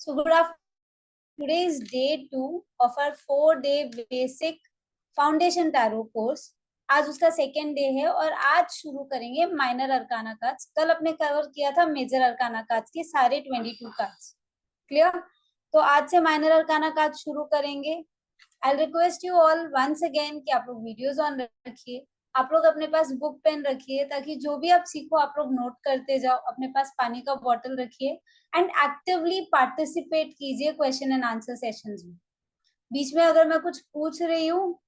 So good afternoon. Today is day 2 of our 4-day basic foundation tarot course. आज उसका second day है और आज शुरू करेंगे माइनर अरकाना कार्ड्स. कल अपने कवर किया था मेजर अरकाना कार्ड्स के सारे 22 कार्ड्स. क्लियर? तो आज से माइनर अरकाना कार्ड शुरू करेंगे. I request you all once again कि आप लोग वीडियोस ऑन रखिए, आप लोग अपने पास बुक पेन रखिए ताकि जो भी आप सीखो आप लोग नोट करते जाओ. अपने पास पानी का बॉटल रखिए एंड एक्टिवली पार्टिसिपेट कीजिए क्वेश्चन एंड आंसर सेशंस में. बीच में अगर मैं कुछ पूछ रही हूँ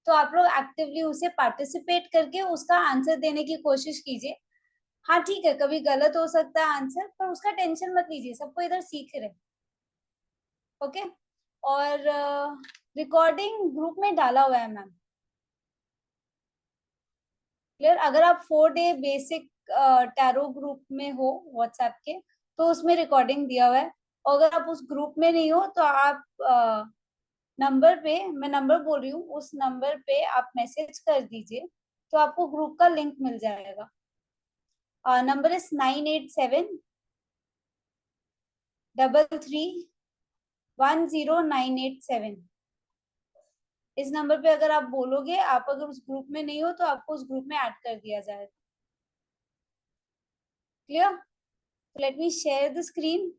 तो आप लोग एक्टिवली उसे पार्टिसिपेट करके उसका आंसर देने की कोशिश कीजिए. हाँ ठीक है, कभी गलत हो सकता है आंसर, पर उसका टेंशन मत लीजिए, सबको इधर सीख रहे. ओके? और रिकॉर्डिंग ग्रुप में डाला हुआ है मैम. क्लियर? अगर आप 4-डे बेसिक टैरो ग्रुप में हो व्हाट्सएप के तो उसमें रिकॉर्डिंग दिया हुआ है. और अगर आप उस ग्रुप में नहीं हो तो आप नंबर पे, मैं नंबर बोल रही हूँ, उस नंबर पे आप मैसेज कर दीजिए तो आपको ग्रुप का लिंक मिल जाएगा. Number is 9873331987. इस नंबर पे अगर आप बोलोगे, आप अगर उस ग्रुप में नहीं हो तो आपको उस ग्रुप में ऐड कर दिया जाएगा. Clear? Let me share the screen.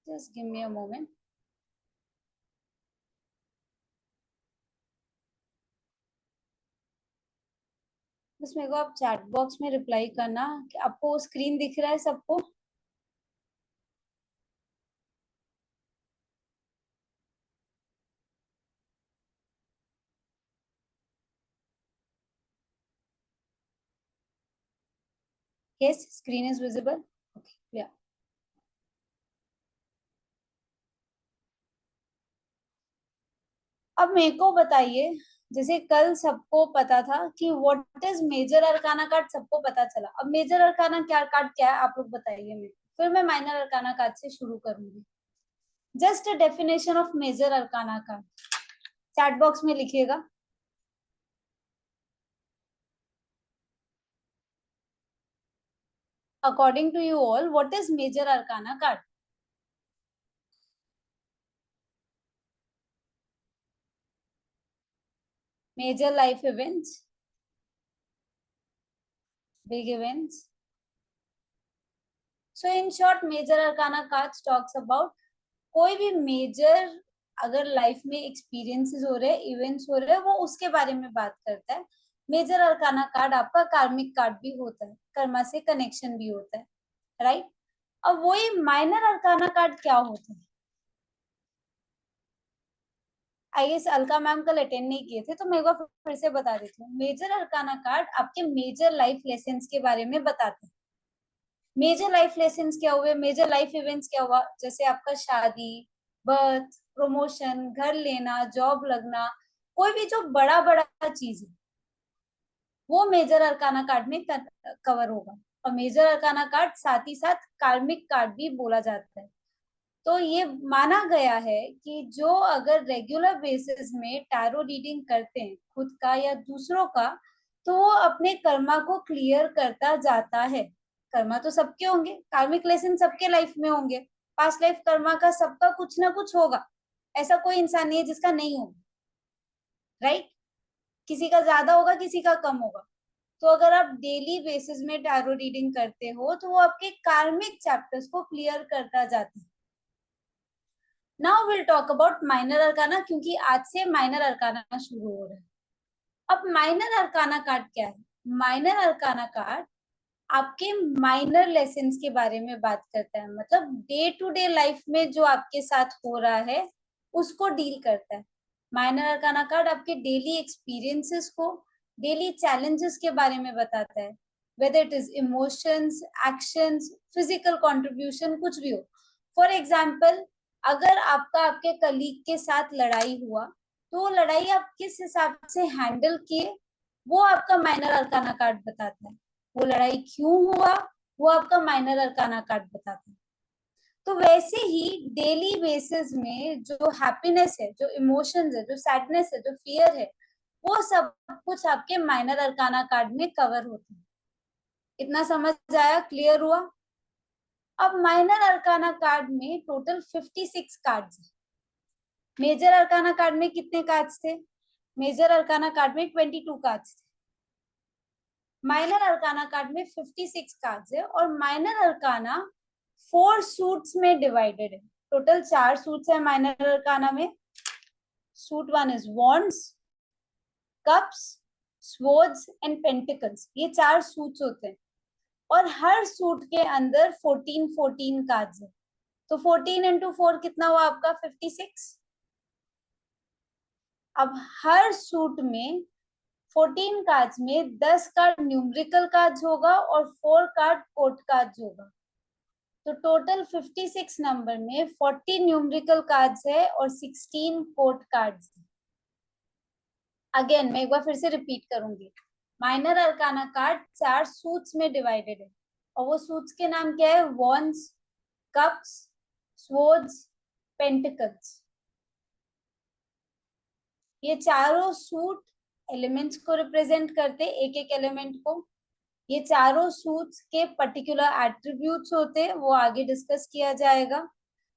Just give me a moment. बस मेरे को आप चैट बॉक्स में रिप्लाई करना कि आपको स्क्रीन दिख रहा है सबको. Yes, screen is visible. Okay, yeah. अब मेरे को बताइए, जैसे कल सबको पता था कि what is major arcana card, सबको पता चला. अब मेजर अरकाना क्या कार्ड क्या है आप लोग बताइए मेरे को, फिर मैं माइनर अरकाना कार्ड से शुरू करूंगी. Just a definition of major arcana card chat box में लिखिएगा. According to you all, what is major arcana card? Major life events, big events. So in short, major arcana cards talks about कोई भी major अगर life में experiences हो रहे हैं, events हो रहे हैं, वो उसके बारे में बात करता है. मेजर अरकाना कार्ड आपका कार्मिक कार्ड भी होता है, कर्मा से कनेक्शन भी होता है, राइट? अब वही माइनर अरकाना कार्ड क्या होता है? आई गेस अलका मैम कल अटेंड नहीं किए थे तो मैं एक बार फिर से बता देती हूँ. मेजर अरकाना कार्ड आपके मेजर लाइफ लेसन्स के बारे में बताते हैं. मेजर लाइफ लेसन्स क्या हुए, मेजर लाइफ इवेंट्स क्या हुआ, जैसे आपका शादी, बर्थ, प्रमोशन, घर लेना, जॉब लगना, कोई भी जो बड़ा बड़ा चीज है वो मेजर अरकाना कार्ड में कवर होगा. और मेजर अरकाना कार्ड साथ ही साथ कार्मिक कार्ड भी बोला जाता है. तो ये माना गया है कि जो अगर रेगुलर बेसिस में टैरो रीडिंग करते हैं, खुद का या दूसरों का, तो वो अपने कर्मा को क्लियर करता जाता है. कर्मा तो सबके होंगे, कार्मिक लेसन सबके लाइफ में होंगे, पास्ट लाइफ कर्मा का सबका कुछ ना कुछ होगा. ऐसा कोई इंसान नहीं है जिसका नहीं होगा, राइट? किसी का ज्यादा होगा, किसी का कम होगा. तो अगर आप डेली बेसिस में टैरो रीडिंग करते हो तो वो आपके कार्मिक चैप्टर्स को क्लियर करता जाता है. Now will talk about minor arcana, क्योंकि आज से माइनर अरकाना शुरू हो रहा है. अब माइनर अरकाना कार्ड क्या है? माइनर अरकाना कार्ड आपके माइनर लेसन्स के बारे में बात करता है, मतलब डे टू डे लाइफ में जो आपके साथ हो रहा है उसको डील करता है. माइनर अरकाना कार्ड आपके डेली एक्सपीरियंसेस को, डेली चैलेंजेस के बारे में बताता है, whether it is emotions, actions, physical contribution, कुछ भी हो. फॉर एग्जाम्पल, अगर आपका आपके कलीग के साथ लड़ाई हुआ तो वो लड़ाई आप किस हिसाब से हैंडल किए वो आपका माइनर अरकाना कार्ड बताता है. वो लड़ाई क्यों हुआ वो आपका माइनर अरकाना कार्ड बताता है. तो वैसे ही डेली बेसिस में जो हैप्पीनेस है, जो इमोशंस है, जो सैडनेस है, जो फियर है, वो सब कुछ आपके माइनर अरकाना कार्ड में कवर होते हैं। इतना समझ आया? क्लियर हुआ? अब माइनर अरकाना कार्ड में टोटल 56 कार्ड्स है। मेजर अरकाना कार्ड में कितने कार्ड्स थे? मेजर अरकाना कार्ड में 22 कार्ड्स थे। माइनर अरकाना कार्ड में 56 कार्ड्स है और माइनर अरकाना 4 सूट्स में डिवाइडेड है। टोटल 4 सूट्स है माइनर अरकाना में। Suit 1 is wands, cups, swords and pentacles. ये 4 सूट्स होते हैं और हर सूट के अंदर 14 कार्ड्स है। तो 14 इंटू 4 कितना हुआ आपका? 56। अब हर सूट में 14 कार्ड्स में 10 कार्ड न्यूमेरिकल कार्ड्स होगा और 4 कार्ड कोड कार्ड्स होगा। तो टोटल 56 नंबर में 40 न्यूमेरिकल कार्ड्स है और 16 कोड कार्ड्स है। अगेन मैं एक बार फिर से रिपीट करूंगी। माइनर अरकाना कार्ड 4 सूट्स में डिवाइडेड है और वो सूट्स के नाम क्या है? Wands, cups, swords, pentacles. ये चारों सूट एलिमेंट्स को रिप्रेजेंट करते, एक एक एलिमेंट को। ये चारों सूट्स के पर्टिकुलर एट्रीब्यूट्स होते हैं, वो आगे डिस्कस किया जाएगा।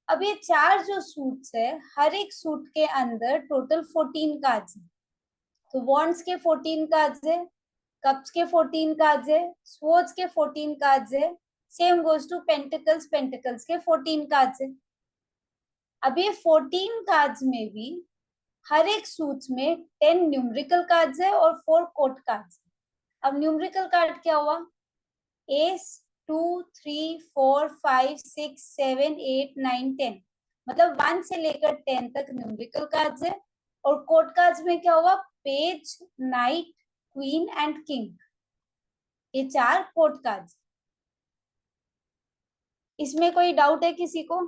अब ये 4 जो सूट्स है, हर एक सूट के अंदर टोटल 14 कार्ड्स है। तो वॉन्ड्स के 14 कार्ड्स है, कप्स के 14 कार्ड्स है, स्वॉर्ड्स के 14 कार्ड्स है। Same goes to pentacles, pentacles के 14 कार्ड्स है। अब ये 14 कार्ड्स में भी हर एक सूट्स में 10 न्यूमेरिकल कार्ड्स है और 4 कोड कार्ड्स है। अब न्यूमेरिकल कार्ड क्या हुआ? एस 2 3 4 5 6 7 8 9 10, मतलब 1 से लेकर 10 तक न्यूमेरिकल कार्ड्स है। और कोड कार्ड्स में क्या हुआ? Page, night, queen and king. ये 4 कोड कार्ड्स। इसमें कोई डाउट है किसी को?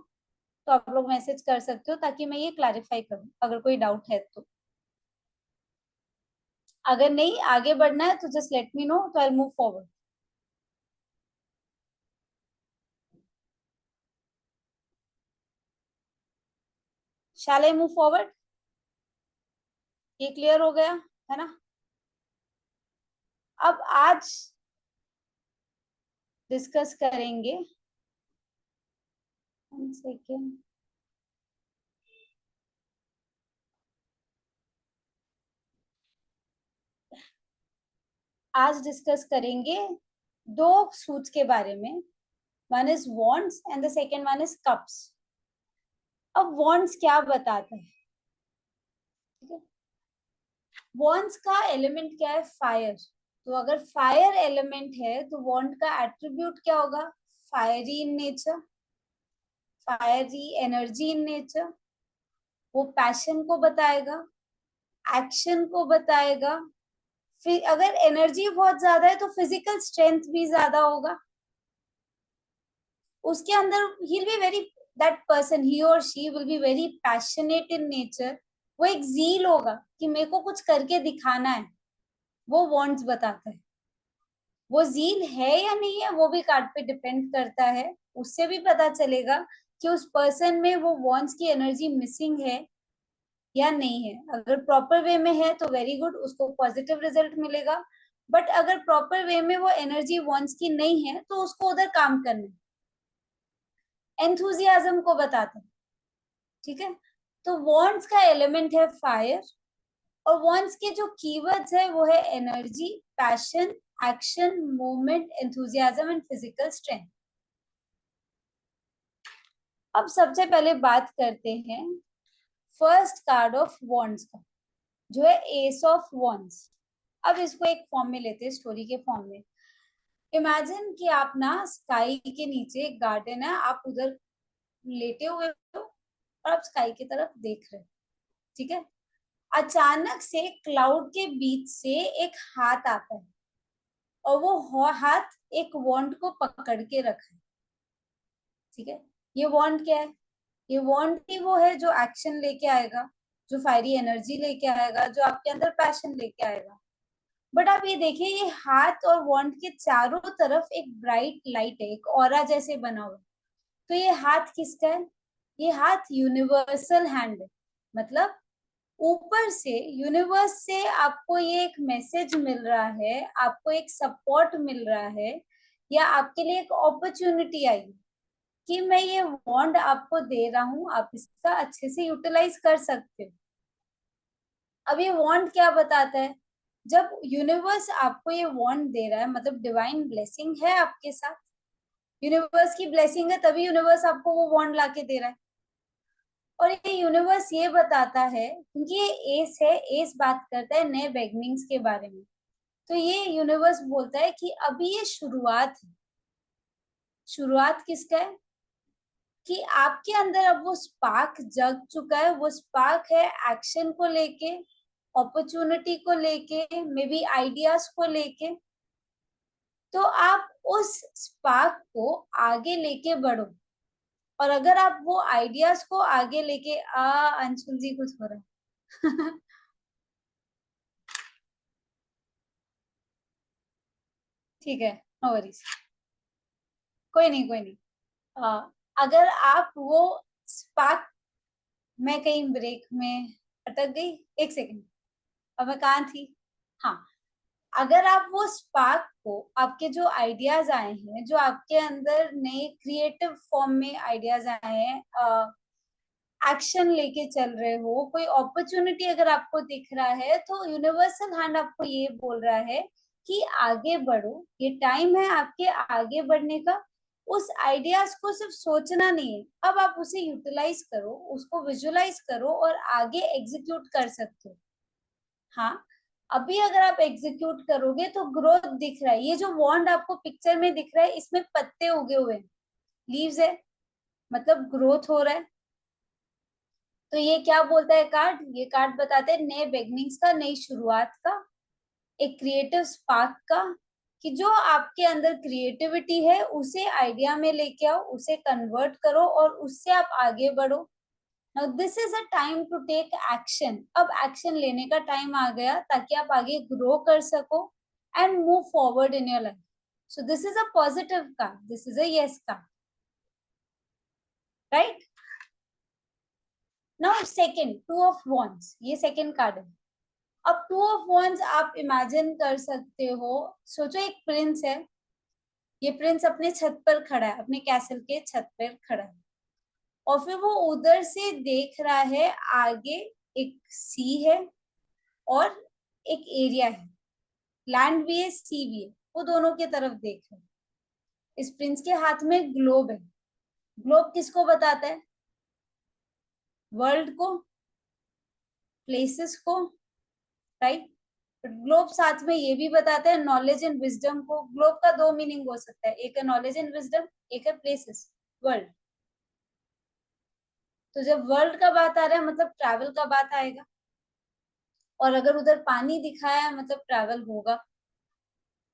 तो आप लोग मैसेज कर सकते हो ताकि मैं ये क्लैरिफाई करूं अगर कोई डाउट है तो। अगर नहीं आगे बढ़ना है तो जस्ट लेट मी नो, तो I will move forward. Shall I move forward? ये क्लियर हो गया है ना? अब आज डिस्कस करेंगे, 1 सेकेंड, आज डिस्कस करेंगे 2 सूट्स के बारे में। One is wands and the second one is cups. अब वॉन्ड्स क्या बताते हैं? ठीक है, वॉन्ड्स का एलिमेंट क्या है? फायर। तो अगर फायर एलिमेंट है तो वॉन्ड का एट्रीब्यूट क्या होगा? Fiery in nature, fiery energy in nature. वो पैशन को बताएगा, एक्शन को बताएगा। फिर अगर एनर्जी बहुत ज्यादा है तो फिजिकल स्ट्रेंथ भी ज्यादा होगा उसके अंदर। He will be very, that person, he और she will be very passionate in nature. वो एक जील होगा कि मेरे को कुछ करके दिखाना है, वो वांट्स बताता है। वो जील है या नहीं है वो भी कार्ड पे डिपेंड करता है। उससे भी पता चलेगा कि उस पर्सन में वो वांट्स की एनर्जी मिसिंग है या नहीं है। अगर प्रॉपर वे में है तो वेरी गुड, उसको पॉजिटिव रिजल्ट मिलेगा। बट अगर प्रॉपर वे में वो एनर्जी वांट्स की नहीं है तो उसको उधर काम करना है। एंथुजियाज्म को बताता है। ठीक है, तो वांट्स का एलिमेंट है फायर और वांट्स के जो कीवर्ड्स है वो है energy, passion, action, movement, enthusiasm and physical strength. अब सबसे पहले बात करते हैं फर्स्ट कार्ड ऑफ वॉन्ड्स का, जो है एस ऑफ वॉन्ड्स। अब इसको एक फॉर्म में लेते हैं, स्टोरी के फॉर्म में। इमेजिन कि आप ना स्काई के नीचे एक गार्डन है, आप उधर लेटे हुए हो और आप स्काई की तरफ देख रहे हो। ठीक है, अचानक से क्लाउड के बीच से एक हाथ आता है और वो हाथ एक वॉन्ड को पकड़ के रखा है। ठीक है, ये वॉन्ड क्या है? ये वॉन्ड ही वो है जो एक्शन लेके आएगा, जो फायरी एनर्जी लेके आएगा, जो आपके अंदर पैशन लेके आएगा। बट आप ये देखिए, ये हाथ और वॉन्ड के चारों तरफ एक ब्राइट लाइट है, एक ऑरा जैसे बना हुआ। तो ये हाथ किसका है? ये हाथ यूनिवर्सल हैंड है, मतलब ऊपर से, यूनिवर्स से आपको ये एक मैसेज मिल रहा है, आपको एक सपोर्ट मिल रहा है, या आपके लिए एक अपॉर्चुनिटी आई कि मैं ये वॉन्ड आपको दे रहा हूँ, आप इसका अच्छे से यूटिलाइज कर सकते हो। अब ये वॉन्ड क्या बताता है? जब यूनिवर्स आपको ये वॉन्ड दे रहा है, मतलब डिवाइन ब्लेसिंग है आपके साथ, यूनिवर्स की ब्लेसिंग है, तभी यूनिवर्स आपको वो वॉन्ड लाके दे रहा है। और ये यूनिवर्स ये बताता है, क्योंकि ये एस है, एस बात करता है नए बिगनिंग्स के बारे में, तो ये यूनिवर्स बोलता है कि अभी ये शुरुआत है। शुरुआत किसका है? कि आपके अंदर अब वो स्पार्क जग चुका है, वो स्पार्क है एक्शन को लेके, अपॉर्चुनिटी को लेके, मे बी आइडियाज को लेके। तो आप उस स्पार्क को आगे लेके बढ़ो, और अगर आप वो आइडियाज को आगे लेके अंशुल जी कुछ हो रहा है ठीक है, नो वरीज, कोई नहीं कोई नहीं। अगर आप वो स्पार्क, मैं कहीं ब्रेक में अटक गई, एक सेकंड, अब मैं कहाँ थी? हाँ, अगर आप वो स्पार्क को, आपके जो आइडियाज आए हैं, जो आपके अंदर नए क्रिएटिव फॉर्म में आइडियाज आए हैं, एक्शन लेके चल रहे हो, कोई अपॉर्चुनिटी अगर आपको दिख रहा है, तो यूनिवर्सल हैंड आपको ये बोल रहा है कि आगे बढ़ो, ये टाइम है आपके आगे बढ़ने का। उस आइडियाज को सिर्फ सोचना नहीं है, अब आप उसे यूटिलाइज करो, उसको विजुलाइज करो और आगे एग्जीक्यूट कर सकते हो। हाँ, अभी अगर आप एग्जीक्यूट करोगे तो ग्रोथ दिख रहा है। ये जो वॉन्ड आपको पिक्चर में दिख रहा है, इसमें पत्ते उगे हुए हैं, लीव्स है, मतलब ग्रोथ हो रहा है। तो ये क्या बोलता है कार्ड? ये कार्ड बताते हैं नए बिगनिंग्स का, नई शुरुआत का, एक क्रिएटिव स्पार्क का, कि जो आपके अंदर क्रिएटिविटी है उसे आइडिया में लेके आओ, उसे कन्वर्ट करो और उससे आप आगे बढ़ो। Now this is a time to take action. अब एक्शन लेने का टाइम आ गया, ताकि आप आगे ग्रो कर सको and move forward in your life. So this is a positive card, this is a yes card, right? Now second, two of wands, ये सेकंड कार्ड है। अब टू ऑफ वॉन्ड्स आप इमेजिन कर सकते हो, सोचो एक प्रिंस है, ये प्रिंस अपने छत पर खड़ा है, अपने कैसल के छत पर खड़ा है, और फिर वो उधर से देख रहा है, आगे एक सी है और एक एरिया है, लैंड भी है सी भी है, वो दोनों की तरफ देख रहे हैं। इस प्रिंस के हाथ में ग्लोब है। ग्लोब किसको बताता है? वर्ल्ड को, प्लेसेस को, राइट? ग्लोब साथ में ये भी बताता है नॉलेज एंड विजडम को। ग्लोब का दो मीनिंग हो सकता है, एक है नॉलेज एंड विजडम, एक है प्लेसेस, वर्ल्ड। तो जब वर्ल्ड का बात आ रहा है, मतलब ट्रैवल का बात आएगा, और अगर उधर पानी दिखाया है, मतलब ट्रैवल होगा।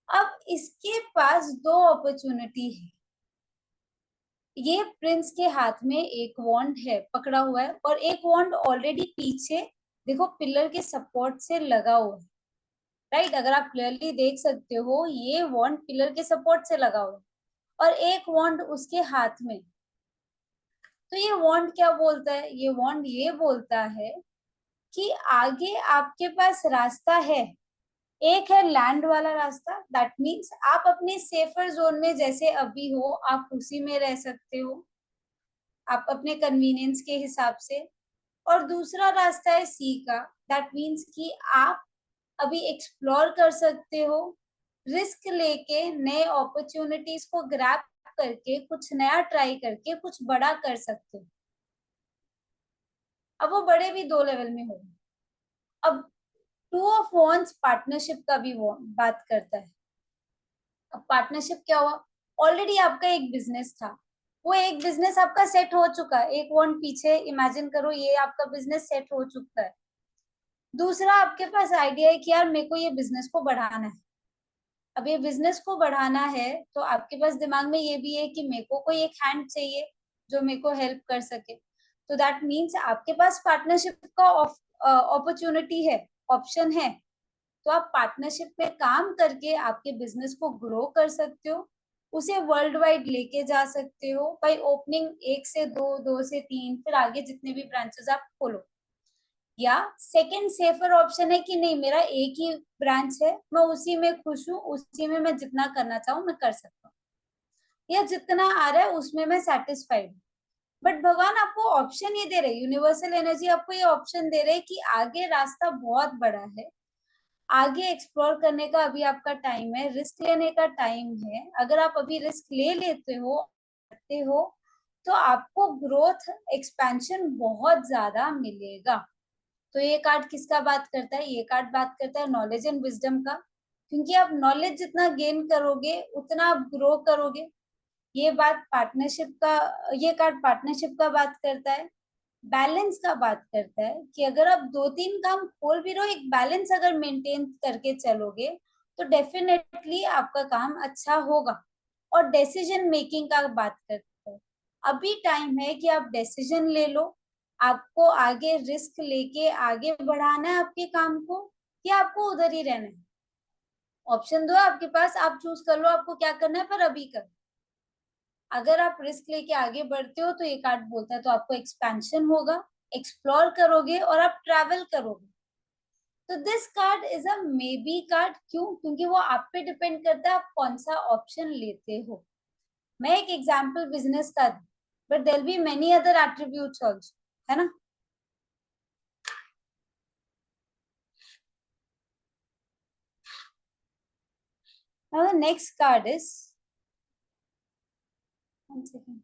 अब इसके पास दो अपॉर्चुनिटी है। ये प्रिंस के हाथ में एक वॉन्ड है, पकड़ा हुआ है, और एक वॉन्ड ऑलरेडी पीछे, देखो, पिलर के सपोर्ट से लगा हुआ है, राइट? अगर आप क्लियरली देख सकते हो, ये वॉन्ड पिलर के सपोर्ट से लगा हुआ है, और एक वॉन्ड उसके हाथ में। तो ये वॉन्ड क्या बोलता है? ये वॉन्ड ये बोलता है कि आगे आपके पास रास्ता है। एक है लैंड वाला रास्ता, दैट मीन्स आप अपने सेफर जोन में जैसे अभी हो, आप उसी में रह सकते हो, आप अपने कन्वीनियंस के हिसाब से। और दूसरा रास्ता है सी का, दैट मीन्स कि आप अभी एक्सप्लोर कर सकते हो, रिस्क लेके नए अपॉर्चुनिटीज को ग्रैब करके कुछ नया ट्राई करके कुछ बड़ा कर सकते हो। अब वो बड़े भी दो लेवल में हो। अब टू ऑफ वॉन्ड्स पार्टनरशिप का भी वो बात करता है। अब पार्टनरशिप क्या हुआ? ऑलरेडी आपका एक बिजनेस था, वो एक बिजनेस आपका सेट हो चुका है, एक वॉन्ड पीछे इमेजिन करो, ये आपका बिजनेस सेट हो चुका है। दूसरा, आपके पास आइडिया है कि यार मेरे को ये बिजनेस को बढ़ाना है। अब ये बिजनेस को बढ़ाना है, तो आपके पास दिमाग में ये भी है कि मेरे को कोई एक हैंड चाहिए जो मेरे को हेल्प कर सके। तो दैट मीन्स आपके पास पार्टनरशिप का अपॉर्चुनिटी है, ऑप्शन है। तो आप पार्टनरशिप में काम करके आपके बिजनेस को ग्रो कर सकते हो। उसे वर्ल्ड वाइड लेके जा सकते हो बाई ओपनिंग 1 से 2, 2 से 3, फिर आगे जितने भी ब्रांचेस आप खोलो। या सेकंड सेफर ऑप्शन है कि नहीं, मेरा एक ही ब्रांच है, मैं उसी में खुश हूँ, उसी में मैं जितना करना चाहूँ मैं कर सकता हूँ, या जितना आ रहा है उसमें मैं सेटिस्फाइड हूँ। बट भगवान आपको ऑप्शन ये दे रहे, यूनिवर्सल एनर्जी आपको ये ऑप्शन दे रहे कि आगे रास्ता बहुत बड़ा है, आगे एक्सप्लोर करने का अभी आपका टाइम है, रिस्क लेने का टाइम है। अगर आप अभी रिस्क ले लेते हो, करते हो, तो आपको ग्रोथ एक्सपेंशन बहुत ज्यादा मिलेगा। तो ये कार्ड किसका बात करता है? ये कार्ड बात करता है नॉलेज एंड विजडम का, क्योंकि आप नॉलेज जितना गेन करोगे उतना आप ग्रो करोगे। ये बात पार्टनरशिप का, ये कार्ड पार्टनरशिप का बात करता है, बैलेंस का बात करता है कि अगर आप 2-3 काम खोल भी रहे हो, एक बैलेंस अगर मेंटेन करके चलोगे तो डेफिनेटली आपका काम अच्छा होगा। और डिसीजन मेकिंग का बात करता है, अभी टाइम है कि आप डिसीजन ले लो, आपको आगे रिस्क लेके आगे बढ़ाना है आपके काम को, या आपको उधर ही रहना है। ऑप्शन दो आपके पास, आप चूज कर लो आपको क्या करना है, पर अभी कर। अगर आप रिस्क लेके आगे बढ़ते हो तो ये कार्ड बोलता है तो आपको एक्सपेंशन होगा, एक्सप्लोर करोगे और आप ट्रैवल करोगे। तो this card is a maybe card. क्यों? क्योंकि वो आप पे डिपेंड करता है आप कौन सा ऑप्शन लेते हो। मैं एक एग्जांपल बिजनेस का दी, but there be many other attributes also, है ना। Now the next card is, one second,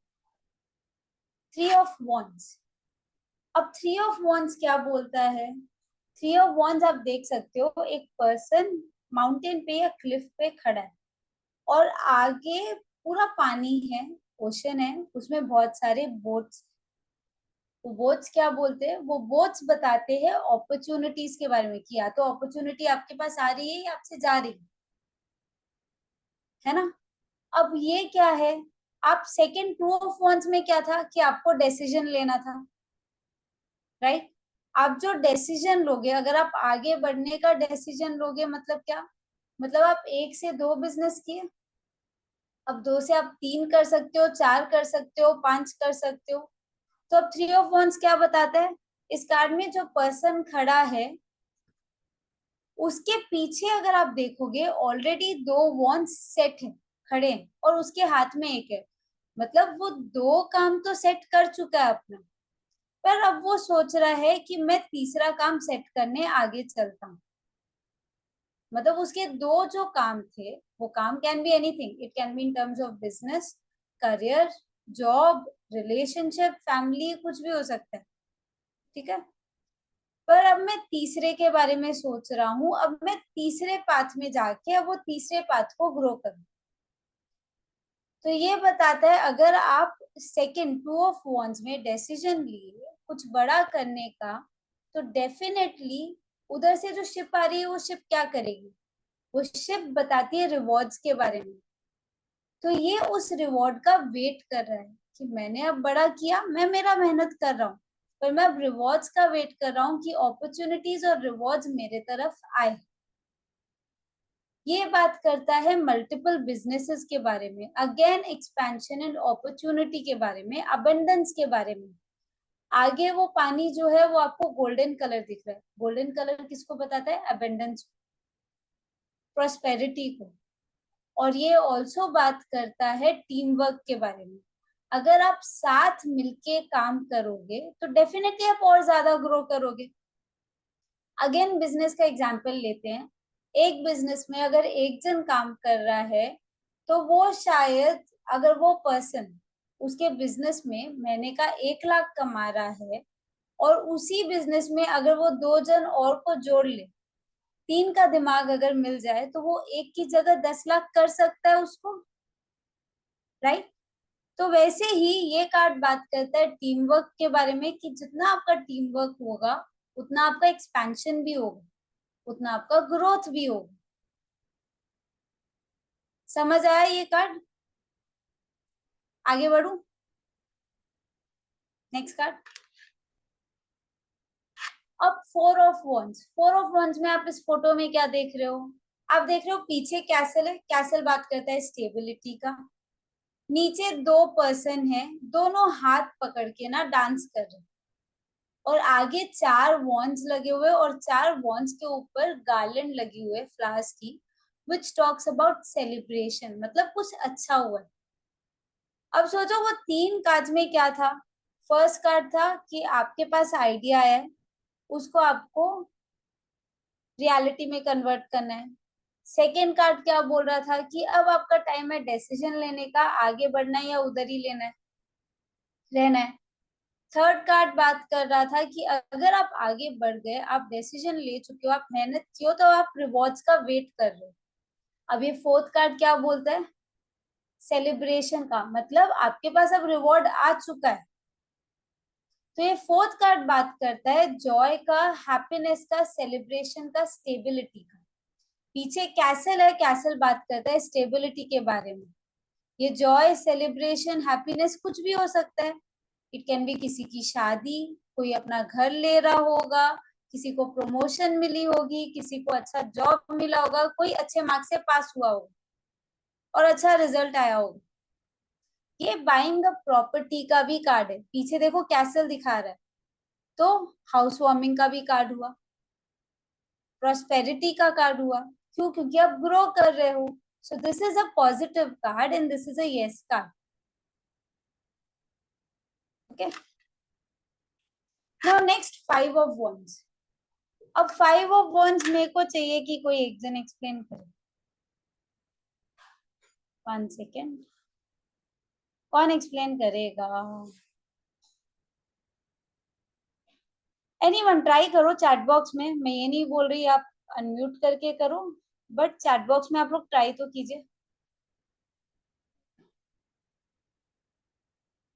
3 of wands. अब 3 ऑफ वॉन्ड्स क्या बोलता है? 3 ऑफ वॉन्ड्स आप देख सकते हो, एक पर्सन माउंटेन पे या क्लिफ पे खड़ा है और आगे पूरा पानी है, ओशन है, उसमें बहुत सारे बोट्स। वो बोट्स क्या बोलते हैं? वो बोट्स बताते हैं अपॉर्चुनिटीज के बारे में, कि या तो अपॉर्चुनिटी आपके पास आ रही है या आपसे जा रही है ना। अब ये क्या है? आप सेकंड 2 ऑफ वॉन्ड्स में क्या था कि आपको डिसीजन लेना था, राइट। आप जो डिसीजन लोगे, अगर आप आगे बढ़ने का डिसीजन लोगे, मतलब क्या? मतलब आप 1 से 2 बिजनेस किए, अब 2 से आप 3 कर सकते हो, 4 कर सकते हो, 5 कर सकते हो। तो अब 3 ऑफ वॉन्ड्स क्या बताता है? इस कार्ड में जो पर्सन खड़ा है उसके पीछे अगर आप देखोगे ऑलरेडी 2 वॉन्ड्स सेट है, खड़े हैं, और उसके हाथ में एक है। मतलब वो 2 काम तो सेट कर चुका है अपना, पर अब वो सोच रहा है कि मैं तीसरा काम सेट करने आगे चलता हूँ। मतलब उसके 2 जो काम थे, वो काम can be anything, it can be in terms of business, career, job, relationship, family, कुछ भी हो सकता है, ठीक है। पर अब मैं तीसरे के बारे में सोच रहा हूँ, अब मैं तीसरे पाथ में जाके अब वो तीसरे पाथ को ग्रो करूँ। तो ये बताता है अगर आप सेकंड 2 ऑफ वॉन्ड्स में डिसीजन लिए कुछ बड़ा करने का, तो डेफिनेटली उधर से जो शिप आ रही है वो शिप क्या करेगी? वो शिप बताती है रिवॉर्ड्स के बारे में। तो ये उस रिवॉर्ड का वेट कर रहा है कि मैंने अब बड़ा किया, मैं मेरा मेहनत कर रहा हूँ, पर मैं अब रिवॉर्ड्स का वेट कर रहा हूँ कि अपॉर्चुनिटीज और रिवॉर्ड्स मेरे तरफ आए। ये बात करता है मल्टीपल बिजनेसेस के बारे में, अगेन एक्सपेंशन एंड अपॉर्चुनिटी के बारे में, अबंडेंस के बारे में। आगे वो पानी जो है वो आपको गोल्डन कलर दिख रहा है, गोल्डन कलर किसको बताता है? अबंडेंस, प्रोस्पेरिटी को। और ये ऑल्सो बात करता है टीम वर्क के बारे में। अगर आप साथ मिलके काम करोगे तो डेफिनेटली आप और ज्यादा ग्रो करोगे। अगेन बिजनेस का एग्जांपल लेते हैं, एक बिजनेस में अगर एक जन काम कर रहा है, तो वो शायद, अगर वो पर्सन उसके बिजनेस में महीने का 1 लाख कमा रहा है, और उसी बिजनेस में अगर वो 2 जन और को जोड़ ले, 3 का दिमाग अगर मिल जाए, तो वो एक की जगह 10 लाख कर सकता है उसको, राइट। तो वैसे ही ये कार्ड बात करता है टीम वर्क के बारे में, कि जितना आपका टीम वर्क होगा उतना आपका एक्सपेंशन भी होगा, उतना आपका ग्रोथ भी होगा। समझ आया ये कार्ड? आगे बढ़ू, नेक्स्ट कार्ड। अब 4 ऑफ वॉन्ड्स, 4 ऑफ वॉन्ड्स में आप इस फोटो में क्या देख रहे हो? आप देख रहे हो पीछे कैसल है, कैसल बात करता है स्टेबिलिटी का, नीचे 2 पर्सन है, दोनों हाथ पकड़ के ना डांस कर रहे, और आगे 4 वॉन्स लगे हुए और 4 वॉन्स के ऊपर गार्लैंड लगी हुई है फ्लावर्स की, विच टॉक्स अबाउट सेलिब्रेशन, मतलब कुछ अच्छा हुआ है। अब सोचो वो 3 कार्ड में क्या था। फर्स्ट कार्ड था कि आपके पास आइडिया है, उसको आपको रियलिटी में कन्वर्ट करना है। सेकेंड कार्ड क्या बोल रहा था कि अब आपका टाइम है डिसीजन लेने का, आगे बढ़ना है या उधर ही लेना है, रहना है। थर्ड कार्ड बात कर रहा था कि अगर आप आगे बढ़ गए, आप डिसीजन ले चुके हो, आप मेहनत की हो, तो आप रिवॉर्ड्स का वेट कर रहे हो। अब ये फोर्थ कार्ड क्या बोलता है, सेलिब्रेशन का, मतलब आपके पास अब रिवॉर्ड आ चुका है। तो ये फोर्थ कार्ड बात करता है जॉय का, हैप्पीनेस का, सेलिब्रेशन का, स्टेबिलिटी का। पीछे कैसल है, कैसल बात करता है स्टेबिलिटी के बारे में। ये जॉय, सेलिब्रेशन, हैप्पीनेस कुछ भी हो सकता है। इट कैन बी किसी की शादी, कोई अपना घर ले रहा होगा, किसी को प्रमोशन मिली होगी, किसी को अच्छा जॉब मिला होगा, कोई अच्छे मार्क्स से पास हुआ होगा और अच्छा रिजल्ट आया होगा। ये बाइंग अ प्रॉपर्टी का भी कार्ड है, पीछे देखो कैसल दिखा रहा है, तो हाउस वार्मिंग का भी कार्ड हुआ, प्रॉस्पेरिटी का कार्ड हुआ। क्यों? क्योंकि आप ग्रो कर रहे हो। सो this is a positive card and this is a yes card. Okay, now next 5 of wands. अब 5 ऑफ वंड्स मेरे को चाहिए कि कोई एक जन एक्सप्लेन करे। 1 सेकेंड, कौन एक्सप्लेन करेगा? एनीवन ट्राई करो चैट बॉक्स में, मैं ये नहीं बोल रही आप अनम्यूट करके करो, बट चैट बॉक्स में आप लोग ट्राई तो कीजिए।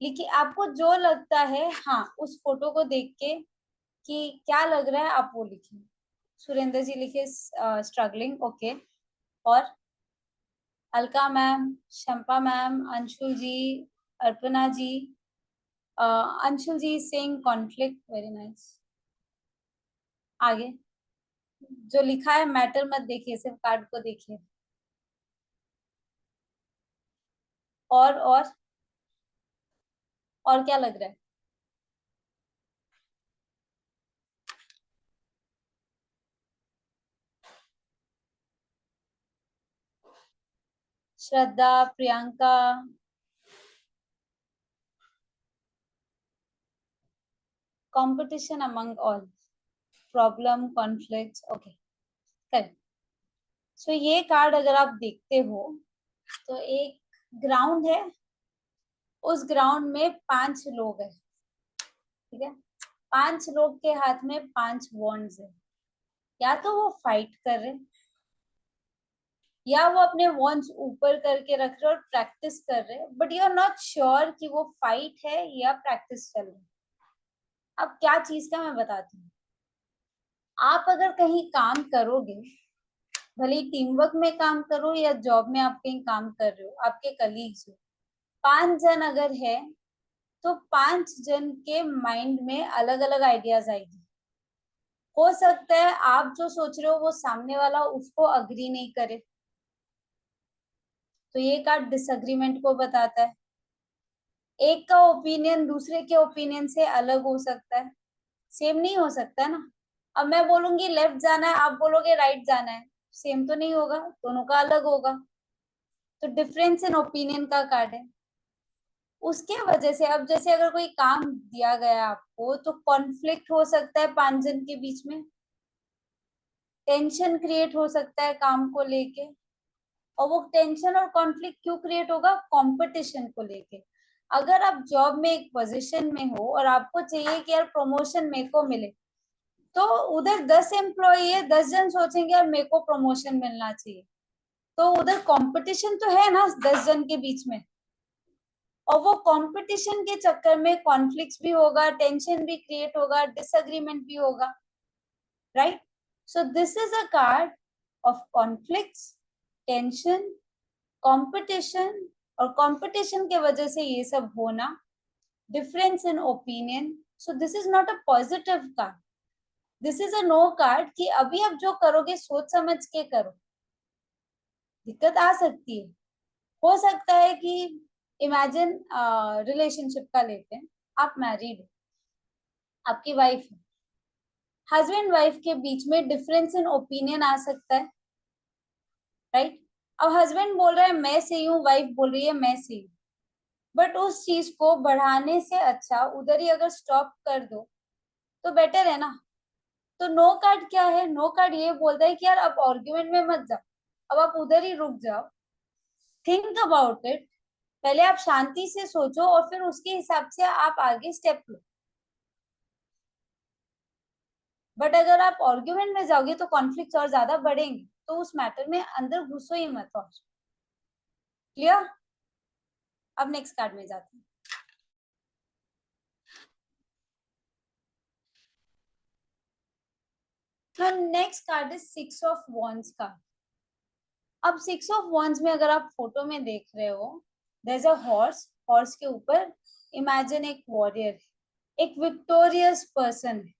लिखिए आपको जो लगता है, हाँ, उस फोटो को देख के कि क्या लग रहा है आप वो लिखिए। सुरेंद्र जी लिखे स्ट्रगलिंग, ओके। और अलका मैम, शंपा मैम, अंशुल जी, अर्पणा जी, अंशुल जी सेइंग कॉन्फ्लिक्ट, वेरी नाइस। आगे जो लिखा है मैटर मत देखिए, सिर्फ कार्ड को देखिए। और क्या लग रहा है? Shraddha, Priyanka, competition among all, problem, conflict, okay, correct. So ये कार्ड अगर आप देखते हो तो एक ग्राउंड है, उस ग्राउंड में 5 लोग हैं, ठीक है। 5 लोग के हाथ में 5 वॉन्ड्स है। या तो वो फाइट कर रहे, या वो अपने वॉन्ड्स ऊपर करके रख रहे और प्रैक्टिस कर रहे, but you are not sure कि वो फाइट है या प्रैक्टिस चल रही है। अब क्या चीज का मैं बताती हूँ। आप अगर कहीं काम करोगे, भले ही टीम वर्क में काम करो या जॉब में आप कहीं काम कर रहे हो, आपके कलीग्स हो, 5 जन अगर है, तो 5 जन के माइंड में अलग अलग आइडियाज आएगी। हो सकता है आप जो सोच रहे हो वो सामने वाला उसको अग्री नहीं करे, तो ये कार्ड डिसएग्रीमेंट को बताता है। एक का ओपिनियन दूसरे के ओपिनियन से अलग हो सकता है, सेम नहीं हो सकता है ना। अब मैं बोलूंगी लेफ्ट जाना है, आप बोलोगे राइट जाना है, सेम तो नहीं होगा, दोनों का अलग होगा। तो डिफरेंस इन ओपिनियन का कार्ड है। उसके वजह से अब जैसे अगर कोई काम दिया गया आपको, तो कॉन्फ्लिक्ट हो सकता है 5 जन के बीच में, टेंशन क्रिएट हो सकता है काम को लेके। और वो टेंशन और कॉन्फ्लिक्ट क्यों क्रिएट होगा? कंपटीशन को लेके। अगर आप जॉब में एक पोजीशन में हो और आपको चाहिए कि यार प्रमोशन मेरे को मिले, तो उधर 10 एम्प्लॉय है, 10 जन सोचेंगे यार मेरे को प्रमोशन मिलना चाहिए, तो उधर कंपटीशन तो है ना 10 जन के बीच में। और वो कंपटीशन के चक्कर में कॉन्फ्लिक्ट भी होगा, टेंशन भी क्रिएट होगा, डिसएग्रीमेंट भी होगा, right. So this is a card of conflicts, tension, competition, और कंपटीशन के वजह से ये सब होना, difference in opinion. So this is not a positive card, this is a no card कि अभी आप जो करोगे सोच समझ के करो, दिक्कत आ सकती है। हो सकता है कि इमेजिन रिलेशनशिप का लेते हैं, आप मैरिड, आपकी वाइफ है, हस्बैंड वाइफ के बीच में डिफरेंस इन ओपिनियन आ सकता है, राइट? अब हस्बैंड बोल रहा है मैं सही हूँ, वाइफ बोल रही है मैं सही हूँ, बट उस चीज को बढ़ाने से अच्छा उधर ही अगर स्टॉप कर दो तो बेटर है ना। तो नो कार्ड क्या है? नो कार्ड ये बोलता है कि यार अब आर्ग्यूमेंट में मत जाओ, अब आप उधर ही रुक जाओ, थिंक अबाउट इट, पहले आप शांति से सोचो और फिर उसके हिसाब से आप आगे स्टेप लो। बट अगर आप आर्ग्यूमेंट में जाओगे तो कॉन्फ्लिक्ट और ज्यादा बढ़ेंगे, तो उस मैटर में अंदर घुसो ही मत। और क्लियर? अब नेक्स्ट कार्ड में जाते हैं। Next card is 6 of wands का। अब 6 ऑफ वॉन्ड्स में अगर आप फोटो में देख रहे हो, there is a horse, horse के ऊपर इमेजिन एक वॉरियर, एक विक्टोरियस पर्सन है,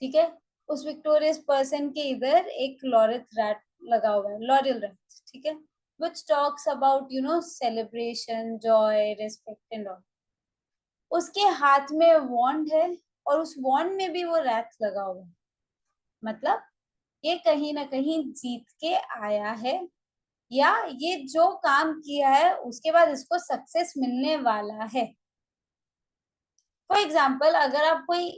ठीक है? उस विक्टोरियस पर्सन के इधर एक लॉरेट रैट लगा हुआ है, लॉरियल रैट, ठीक है? which talks about celebration, joy, respect and all. उसके हाथ में वॉन्ड है और उस वॉन्ड में भी वो रैट लगा हुआ है, मतलब ये कहीं ना कहीं जीत के आया है, या ये जो काम किया है उसके बाद इसको सक्सेस मिलने वाला है। फॉर एग्जाम्पल, अगर आप कोई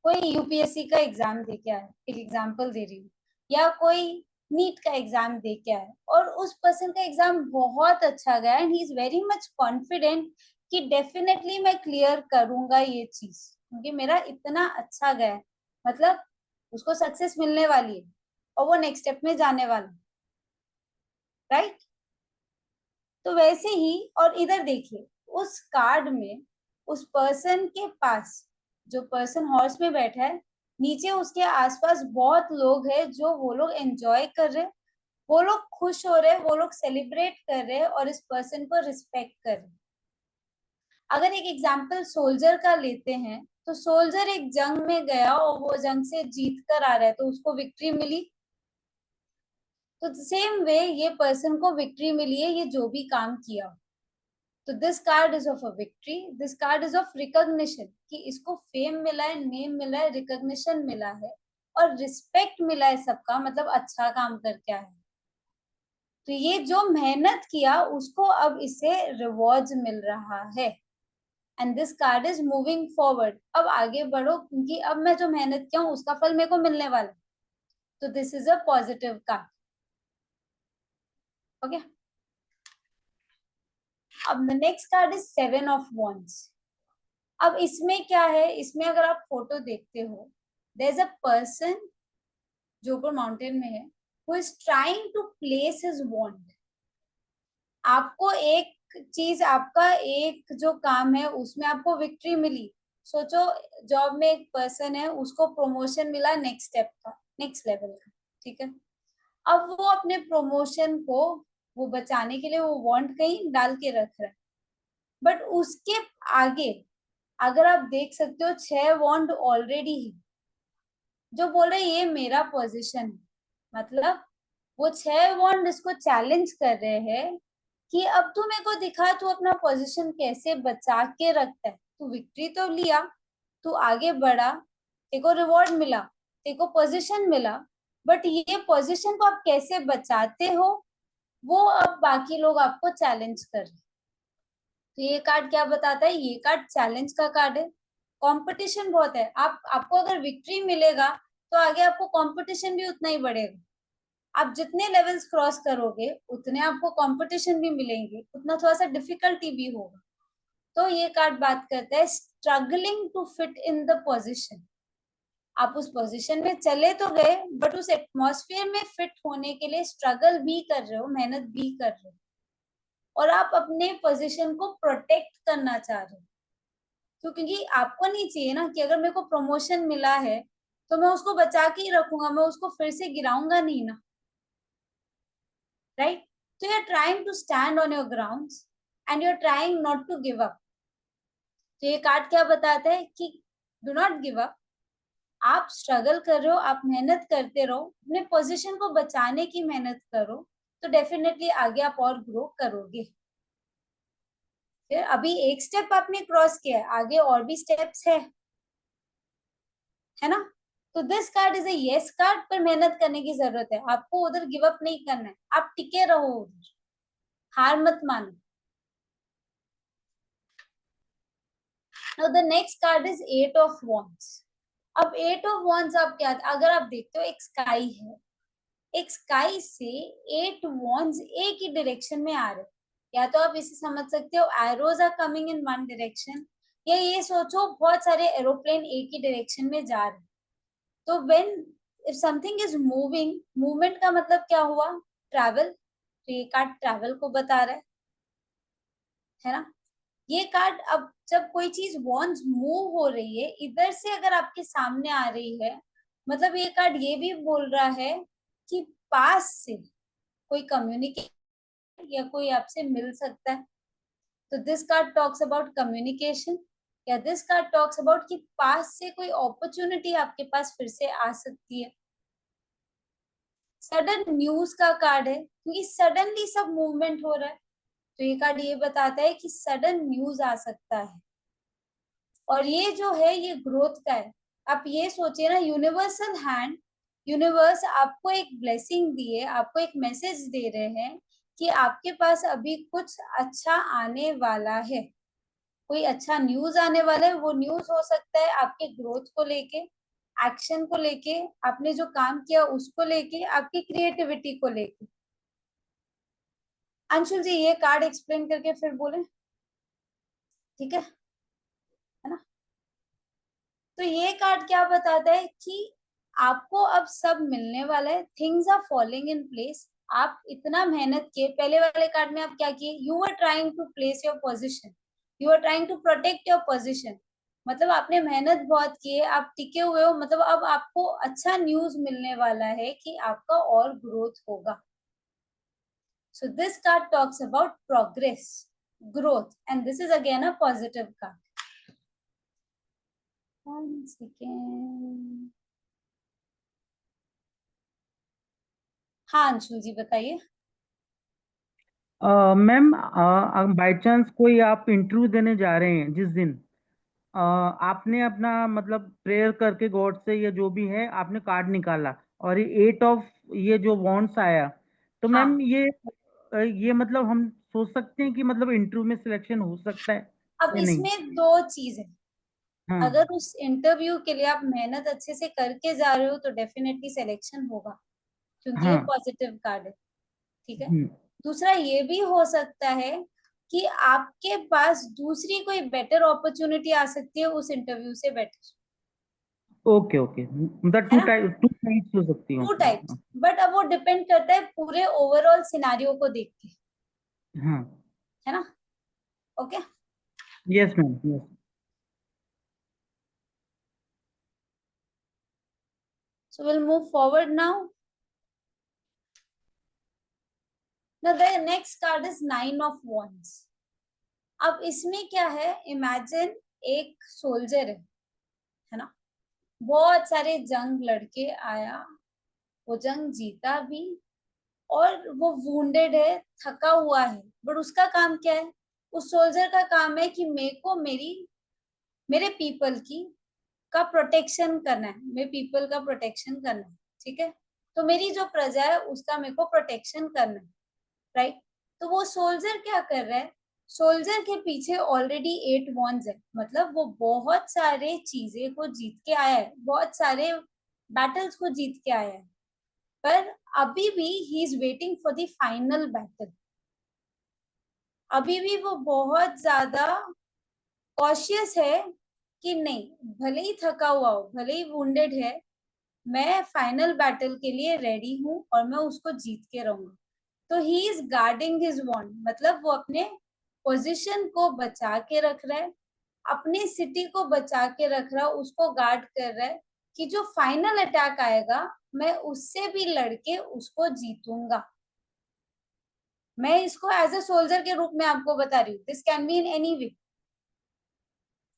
कोई यूपीएससी का एग्जाम दे के आए, एक एग्जाम्पल दे रही हूँ, या कोई नीट का एग्जाम दे के आए और उस पर्सन का एग्जाम बहुत अच्छा गया and he is very much confident कि डेफिनेटली मैं क्लियर करूंगा ये चीज क्योंकि मेरा इतना अच्छा गया है, मतलब उसको सक्सेस मिलने वाली है और वो नेक्स्ट स्टेप में जाने वाला, राइट? तो वैसे ही, और इधर देखिए उस कार्ड में उस पर्सन के पास, जो पर्सन हॉर्स में बैठा है, नीचे उसके आसपास बहुत लोग हैं जो वो लोग एंजॉय कर रहे हैं, वो लोग खुश हो रहे हैं, वो लोग सेलिब्रेट कर रहे हैं और इस पर्सन को रिस्पेक्ट कर रहे हैं। अगर एक एग्जाम्पल सोल्जर का लेते हैं, तो सोल्जर एक जंग में गया और वो जंग से जीत कर आ रहा है तो उसको विक्ट्री मिली, तो सेम वे ये पर्सन को विक्ट्री मिली है, ये जो भी काम किया। तो this card is of a victory, this card is of recognition, कि इसको फेम मिला है, नेम मिला है, रिकॉग्निशन मिला है और रिस्पेक्ट मिला है सबका, मतलब अच्छा काम करके आया है। तो ये जो मेहनत किया उसको अब इसे रिवॉर्ड मिल रहा है and this card is moving forward. अब आगे बढ़ो क्योंकि अब मैं जो मेहनत किया हूँ उसका फल मेरे को मिलने वाला है, तो this is a positive card. Okay, अब the next card is 7 of wands. अब इसमें क्या है, इसमें अगर आप फोटो देखते हो, देयर इज अ पर्सन जो ऊपर माउंटेन में है, who is trying to place his wand. आपको एक चीज, आपका एक जो काम है उसमें आपको विक्ट्री मिली, सोचो जॉब में एक पर्सन है उसको प्रमोशन मिला नेक्स्ट स्टेप का, नेक्स्ट लेवल का, ठीक है? अब वो अपने प्रमोशन को वो बचाने के लिए वो वॉन्ड कहीं डाल के रख रहा है, बट उसके आगे अगर आप देख सकते हो 6 वॉन्ड ऑलरेडी है जो बोल रहे ये मेरा पोजीशन है, मतलब वो 6 वॉन्ड इसको चैलेंज कर रहे हैं कि अब तू मेरे को दिखा तू अपना पोजीशन कैसे बचा के रखता है, तू विक्ट्री तो लिया, तू आगे बढ़ा, तेरे को रिवॉर्ड मिला, तेरे को पोजीशन मिला, बट ये पोजीशन को आप कैसे बचाते हो वो अब बाकी लोग आपको चैलेंज कर रहे। तो ये कार्ड क्या बताता है? ये कार्ड चैलेंज का कार्ड है, कंपटीशन बहुत है, आपको अगर विक्ट्री मिलेगा तो आगे आपको कंपटीशन भी उतना ही बढ़ेगा, आप जितने लेवल्स क्रॉस करोगे उतने आपको कंपटीशन भी मिलेंगे, उतना थोड़ा सा डिफिकल्टी भी होगा। तो ये कार्ड बात करता है struggling to fit in the position. आप उस पोजीशन में चले तो गए बट उस एटमॉस्फेयर में फिट होने के लिए स्ट्रगल भी कर रहे हो, मेहनत भी कर रहे हो और आप अपने पोजीशन को प्रोटेक्ट करना चाह रहे हो। तो क्योंकि आपको नहीं चाहिए ना कि अगर मेरे को प्रमोशन मिला है तो मैं उसको बचा के ही रखूंगा, मैं उसको फिर से गिराऊंगा नहीं ना, right? So you're trying to stand on your grounds and you're trying not to give up. तो ये कार्ड क्या बताता है कि डू नॉट गिव अप, आप स्ट्रगल कर रहे हो, आप मेहनत करते रहो, अपने पोजीशन को बचाने की मेहनत करो, तो डेफिनेटली आगे आप और ग्रो करोगे। फिर अभी एक स्टेप आपने क्रॉस किया है, आगे और भी स्टेप्स है ना। तो this card is a yes card, पर मेहनत करने की जरूरत है, आपको उधर गिव अप नहीं करना है, आप टिके रहो उधर, हार मत मानो। Now the next card is eight of wands. अब एट ऑफ वॉन्ड्स आप क्या, अगर आप देखते हो एक स्काई है, एक स्काई से एट वॉन्ड्स एक ही डायरेक्शन में आ रहे, या तो आप इसे समझ सकते हो arrows are coming in one direction, या ये सोचो बहुत सारे एरोप्लेन एक ही डायरेक्शन में जा रहे। तो when if something is moving, movement का मतलब क्या हुआ, ट्रैवल, तो ये कार्ड ट्रैवल को बता रहा है ना। ये कार्ड, अब जब कोई चीज वॉन्स मूव हो रही है इधर से अगर आपके सामने आ रही है, मतलब ये कार्ड ये भी बोल रहा है कि पास से कोई कम्युनिकेशन या कोई आपसे मिल सकता है। तो this card talks about communication, या दिस कार्ड टॉक्स अबाउट कि पास से कोई अपॉर्चुनिटी आपके पास फिर से आ सकती है। सडन न्यूज का कार्ड है, क्योंकि सडनली सब मूवमेंट हो रहा है, तो ये कार्ड ये बताता है कि सडन न्यूज आ सकता है। और ये जो है ये ग्रोथ का है। आप ये सोचिए ना, यूनिवर्सल हैंड, यूनिवर्स आपको एक ब्लेसिंग दिए, आपको एक मैसेज दे रहे हैं कि आपके पास अभी कुछ अच्छा आने वाला है, कोई अच्छा न्यूज आने वाला है। वो न्यूज हो सकता है आपके ग्रोथ को लेके, एक्शन को लेके, आपने जो काम किया उसको लेके, आपकी क्रिएटिविटी को लेके। अंशुल जी ये कार्ड एक्सप्लेन करके फिर बोले, ठीक है ना। तो ये कार्ड क्या बताता है कि आपको अब सब मिलने वाला है, things are falling in place. आप इतना मेहनत किए, पहले वाले कार्ड में आप क्या किए, you are trying to place your position, you are trying to protect your position, मतलब आपने मेहनत बहुत की है, आप टिके हुए हो, मतलब अब आपको अच्छा न्यूज मिलने वाला है कि आपका और ग्रोथ होगा। So this card talks about progress, growth, and this is again a positive card. 1 second. हाँ अंशु जी बताइए। मैम, बाय चांस कोई आप इंटरव्यू देने जा रहे हैं जिस दिन, आपने अपना मतलब प्रेयर करके गॉड से या जो भी है आपने कार्ड निकाला और ये एट ऑफ ये जो वॉन्ट्स आया, तो मैम हाँ, ये मतलब हम सोच सकते हैं कि मतलब इंटरव्यू में सिलेक्शन हो सकता है अब या नहीं? इसमें दो चीज है। हाँ। अगर उस इंटरव्यू के लिए आप मेहनत अच्छे से करके जा रहे हो तो डेफिनेटली सिलेक्शन होगा, क्योंकि ये हाँ। पॉजिटिव कार्ड है, ठीक है। हम्म। दूसरा ये भी हो सकता है कि आपके पास दूसरी कोई बेटर अपॉर्चुनिटी आ सकती है उस इंटरव्यू से बेटर, ओके ओके, मतलब है टू ना। टाइप टू टाइप्स हो सकती टू हैं। टाइप्स, बट अब वो डिपेंड करता है पूरे ओवरऑल सिनारियो को देख के, हाँ। है ना। Okay, yes ma'am, yes. So will move forward now. Now the next card is 9 of Wands. अब इसमें क्या है, इमेजिन एक सोल्जर है ना, बहुत सारे जंग लड़के आया, वो जंग जीता भी, और वो वुंडेड है, थका हुआ है, बट उसका काम क्या है, उस सोल्जर का काम है कि मेरे को मेरे पीपल की का प्रोटेक्शन करना है, मेरे पीपल का प्रोटेक्शन करना है, ठीक है। तो मेरी जो प्रजा है उसका मेरे को प्रोटेक्शन करना है, राइट। तो वो सोल्जर क्या कर रहा है, सोल्जर के पीछे ऑलरेडी 8 वॉन्ड्स है, मतलब वो बहुत सारे चीजें को जीत के आया है, बहुत सारे बैटल्स को जीत के आया है, पर अभी भी he is waiting for the final battle. अभी भी वो बहुत ज्यादा कॉशियस है कि नहीं, भले ही थका हुआ हो, भले ही वुंडेड है, मैं फाइनल बैटल के लिए रेडी हूँ और मैं उसको जीत के रहूंगा। तो ही इज गार्डिंग हिज वॉन्ड, मतलब वो अपने पोजीशन को बचा के रख रहा है, अपनी सिटी को बचा के रख रहा है, उसको गार्ड कर रहा है कि जो फाइनल अटैक आएगा मैं उससे भी लड़के उसको जीतूंगा। मैं इसको एज अ सोल्जर के रूप में आपको बता रही हूँ, this can be in any way.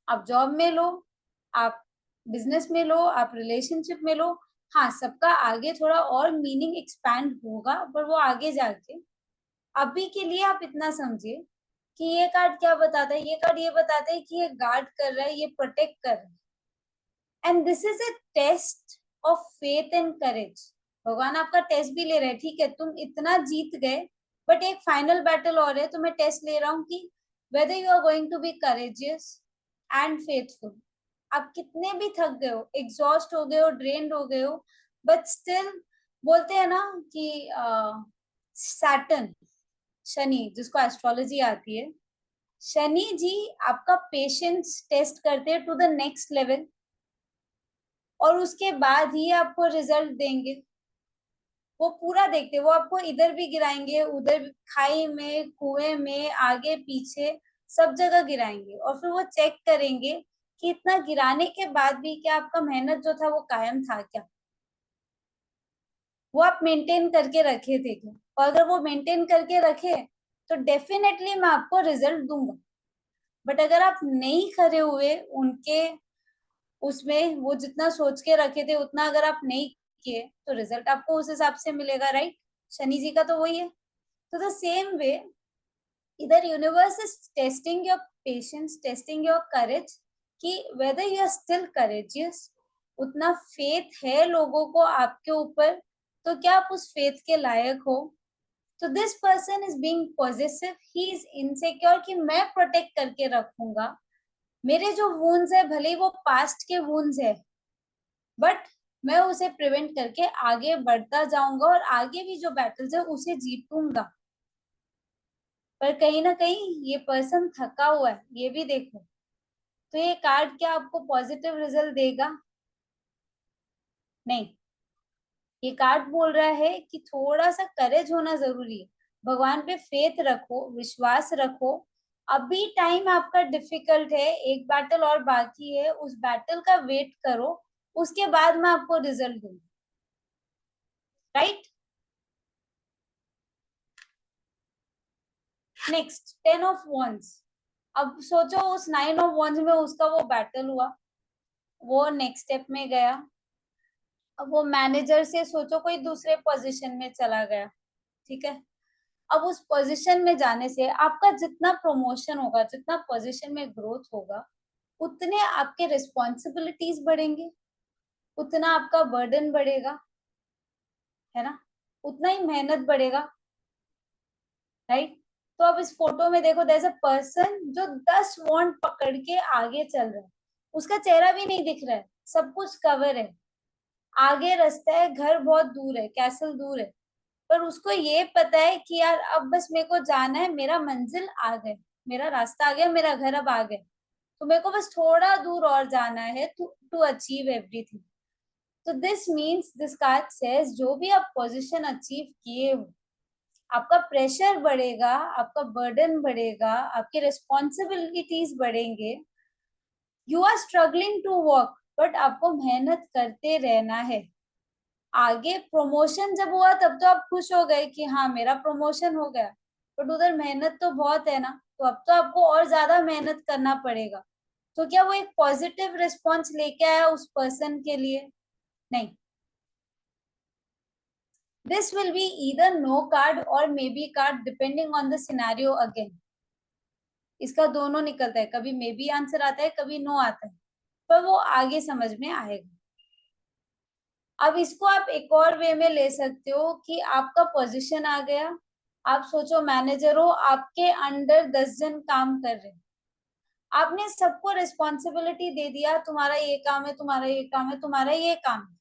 आप जॉब में लो, आप बिजनेस में लो, आप रिलेशनशिप में लो, हाँ सबका आगे थोड़ा और मीनिंग एक्सपैंड होगा, पर वो आगे जाके, अभी के लिए आप इतना समझिए कि ये कार्ड क्या बताता है, ये कार्ड ये बताता है कि ये गार्ड कर रहा है, ये प्रोटेक्ट कर रहा है। And this is a test of faith and courage. भगवान आपका टेस्ट भी ले रहे हैं, ठीक है तुम इतना जीत गए, बट एक फाइनल बैटल और है, तो मैं टेस्ट ले रहा हूँ कि whether you are going to be courageous and faithful. आप कितने भी थक गए हो, एग्जॉस्ट हो गए हो, ड्रेन्ड हो गए हो, बट स्टिल बोलते हैं ना कि सैटर्न, शनि जिसको एस्ट्रोलॉजी आती है, शनि जी आपका पेशेंस टेस्ट करते हैं टू द नेक्स्ट लेवल, और उसके बाद ही आपको रिजल्ट देंगे। वो पूरा देखते, वो आपको इधर भी गिराएंगे, उधर खाई में, कुएं में, आगे पीछे सब जगह गिराएंगे, और फिर वो चेक करेंगे कि इतना गिराने के बाद भी क्या आपका मेहनत जो था वो कायम था क्या, वो आप मेंटेन करके रखे थे क्या। और अगर वो मेंटेन करके रखे तो डेफिनेटली मैं आपको रिजल्ट दूंगा। बट अगर आप नहीं खड़े हुए उनके उसमें, वो जितना सोच के रखे थे उतना अगर आप नहीं किए, तो रिजल्ट आपको उस हिसाब से मिलेगा, राइट। शनि जी का तो वही है। तो द सेम वे, इधर universe is testing your patience, testing your courage, कि whether you are still courageous, उतना फेथ है लोगों को आपके ऊपर, तो क्या आप उस फेथ के लायक हो। तो this person is being positive, he is insecure कि मैं प्रोटेक्ट करके रखूंगा, मेरे जो वूंड्स है भले ही वो पास्ट के वूंड्स है, बट मैं उसे प्रिवेंट करके आगे बढ़ता जाऊंगा, और आगे भी जो बैटल्स है उसे जीतूंगा। पर कहीं ना कहीं ये पर्सन थका हुआ है, ये भी देखो। तो ये कार्ड क्या आपको पॉजिटिव रिजल्ट देगा? नहीं। ये कार्ड बोल रहा है कि थोड़ा सा करेज होना जरूरी है, भगवान पे फेथ रखो, विश्वास रखो। अभी टाइम आपका डिफिकल्ट है, एक बैटल और बाकी है, उस बैटल का वेट करो, उसके बाद मैं आपको रिजल्ट दूंगी, राइट। Next 10 of wands. अब सोचो उस 9 ऑफ वॉन्ड्स में उसका वो बैटल हुआ, वो नेक्स्ट स्टेप में गया, अब वो मैनेजर से सोचो कोई दूसरे पोजीशन में चला गया, ठीक है। अब उस पोजीशन में जाने से आपका जितना प्रमोशन होगा, जितना पोजीशन में ग्रोथ होगा, उतने आपके रिस्पॉन्सिबिलिटीज बढ़ेंगे, उतना आपका बर्डन बढ़ेगा, है ना, उतना ही मेहनत बढ़ेगा, राइट। तो अब इस फोटो में देखो, देयर इज अ पर्सन जो 10 वॉन्ड पकड़ के आगे चल रहा है, उसका चेहरा भी नहीं दिख रहा है, सब कुछ कवर है, आगे रास्ता है, घर बहुत दूर है, कैसल दूर है, पर उसको ये पता है कि यार अब बस मेरे को जाना है, मेरा मंजिल आ गए, मेरा रास्ता आ गया, मेरा घर अब आ गए, तो मेरे को बस थोड़ा दूर और जाना है टू अचीव एवरीथिंग। तो this means, this card says, जो भी आप पोजीशन अचीव किए हो, आपका प्रेशर बढ़ेगा, आपका बर्डन बढ़ेगा, आपके रिस्पॉन्सिबिलिटीज बढ़ेंगे, you are struggling to work, but आपको मेहनत करते रहना है। आगे प्रमोशन जब हुआ तब तो आप खुश हो गए कि हाँ मेरा प्रमोशन हो गया, बट उधर मेहनत तो बहुत है ना, तो अब तो आपको और ज्यादा मेहनत करना पड़ेगा। तो क्या वो एक पॉजिटिव रिस्पॉन्स लेके आया उस पर्सन के लिए? नहीं। This will be either no card और maybe card, depending on the scenario again. इसका दोनों निकलता है, कभी मे बी आंसर आता है, कभी नो आता है, पर वो आगे समझ में आएगा। अब इसको आप एक और वे में ले सकते हो कि आपका पोजीशन आ गया, आप सोचो मैनेजर हो, आपके अंडर 10 जन काम कर रहे हैं, आपने सबको रिस्पॉन्सिबिलिटी दे दिया, तुम्हारा ये काम है, तुम्हारा ये काम है, तुम्हारा ये काम है,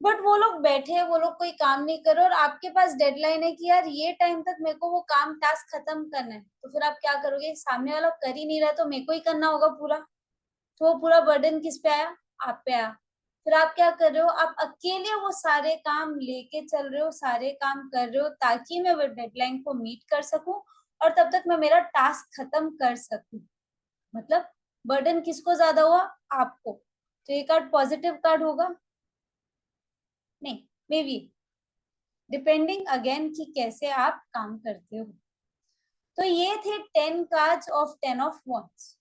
बट वो लोग बैठे हैं, वो लोग कोई काम नहीं कर रहे, और आपके पास डेडलाइन है कि यार ये टाइम तक मेरे को वो काम टास्क खत्म करना है, तो फिर आप क्या करोगे? सामने वाला कर ही नहीं रहा तो मेरे को ही करना होगा पूरा, तो वो पूरा बर्डन किस पे आया? आप पे आया। फिर आप क्या कर रहे हो? आप अकेले वो सारे काम लेके चल रहे हो, सारे काम कर रहे हो, ताकि मैं वो डेडलाइन को मीट कर सकूं, और तब तक मैं मेरा टास्क खत्म कर सकूं। मतलब बर्डन किसको ज्यादा हुआ? आपको। तो ये कार्ड पॉजिटिव कार्ड होगा? नहीं, मे बी, डिपेंडिंग अगेन कि कैसे आप काम करते हो। तो ये थे 10 cards of 10 of wands,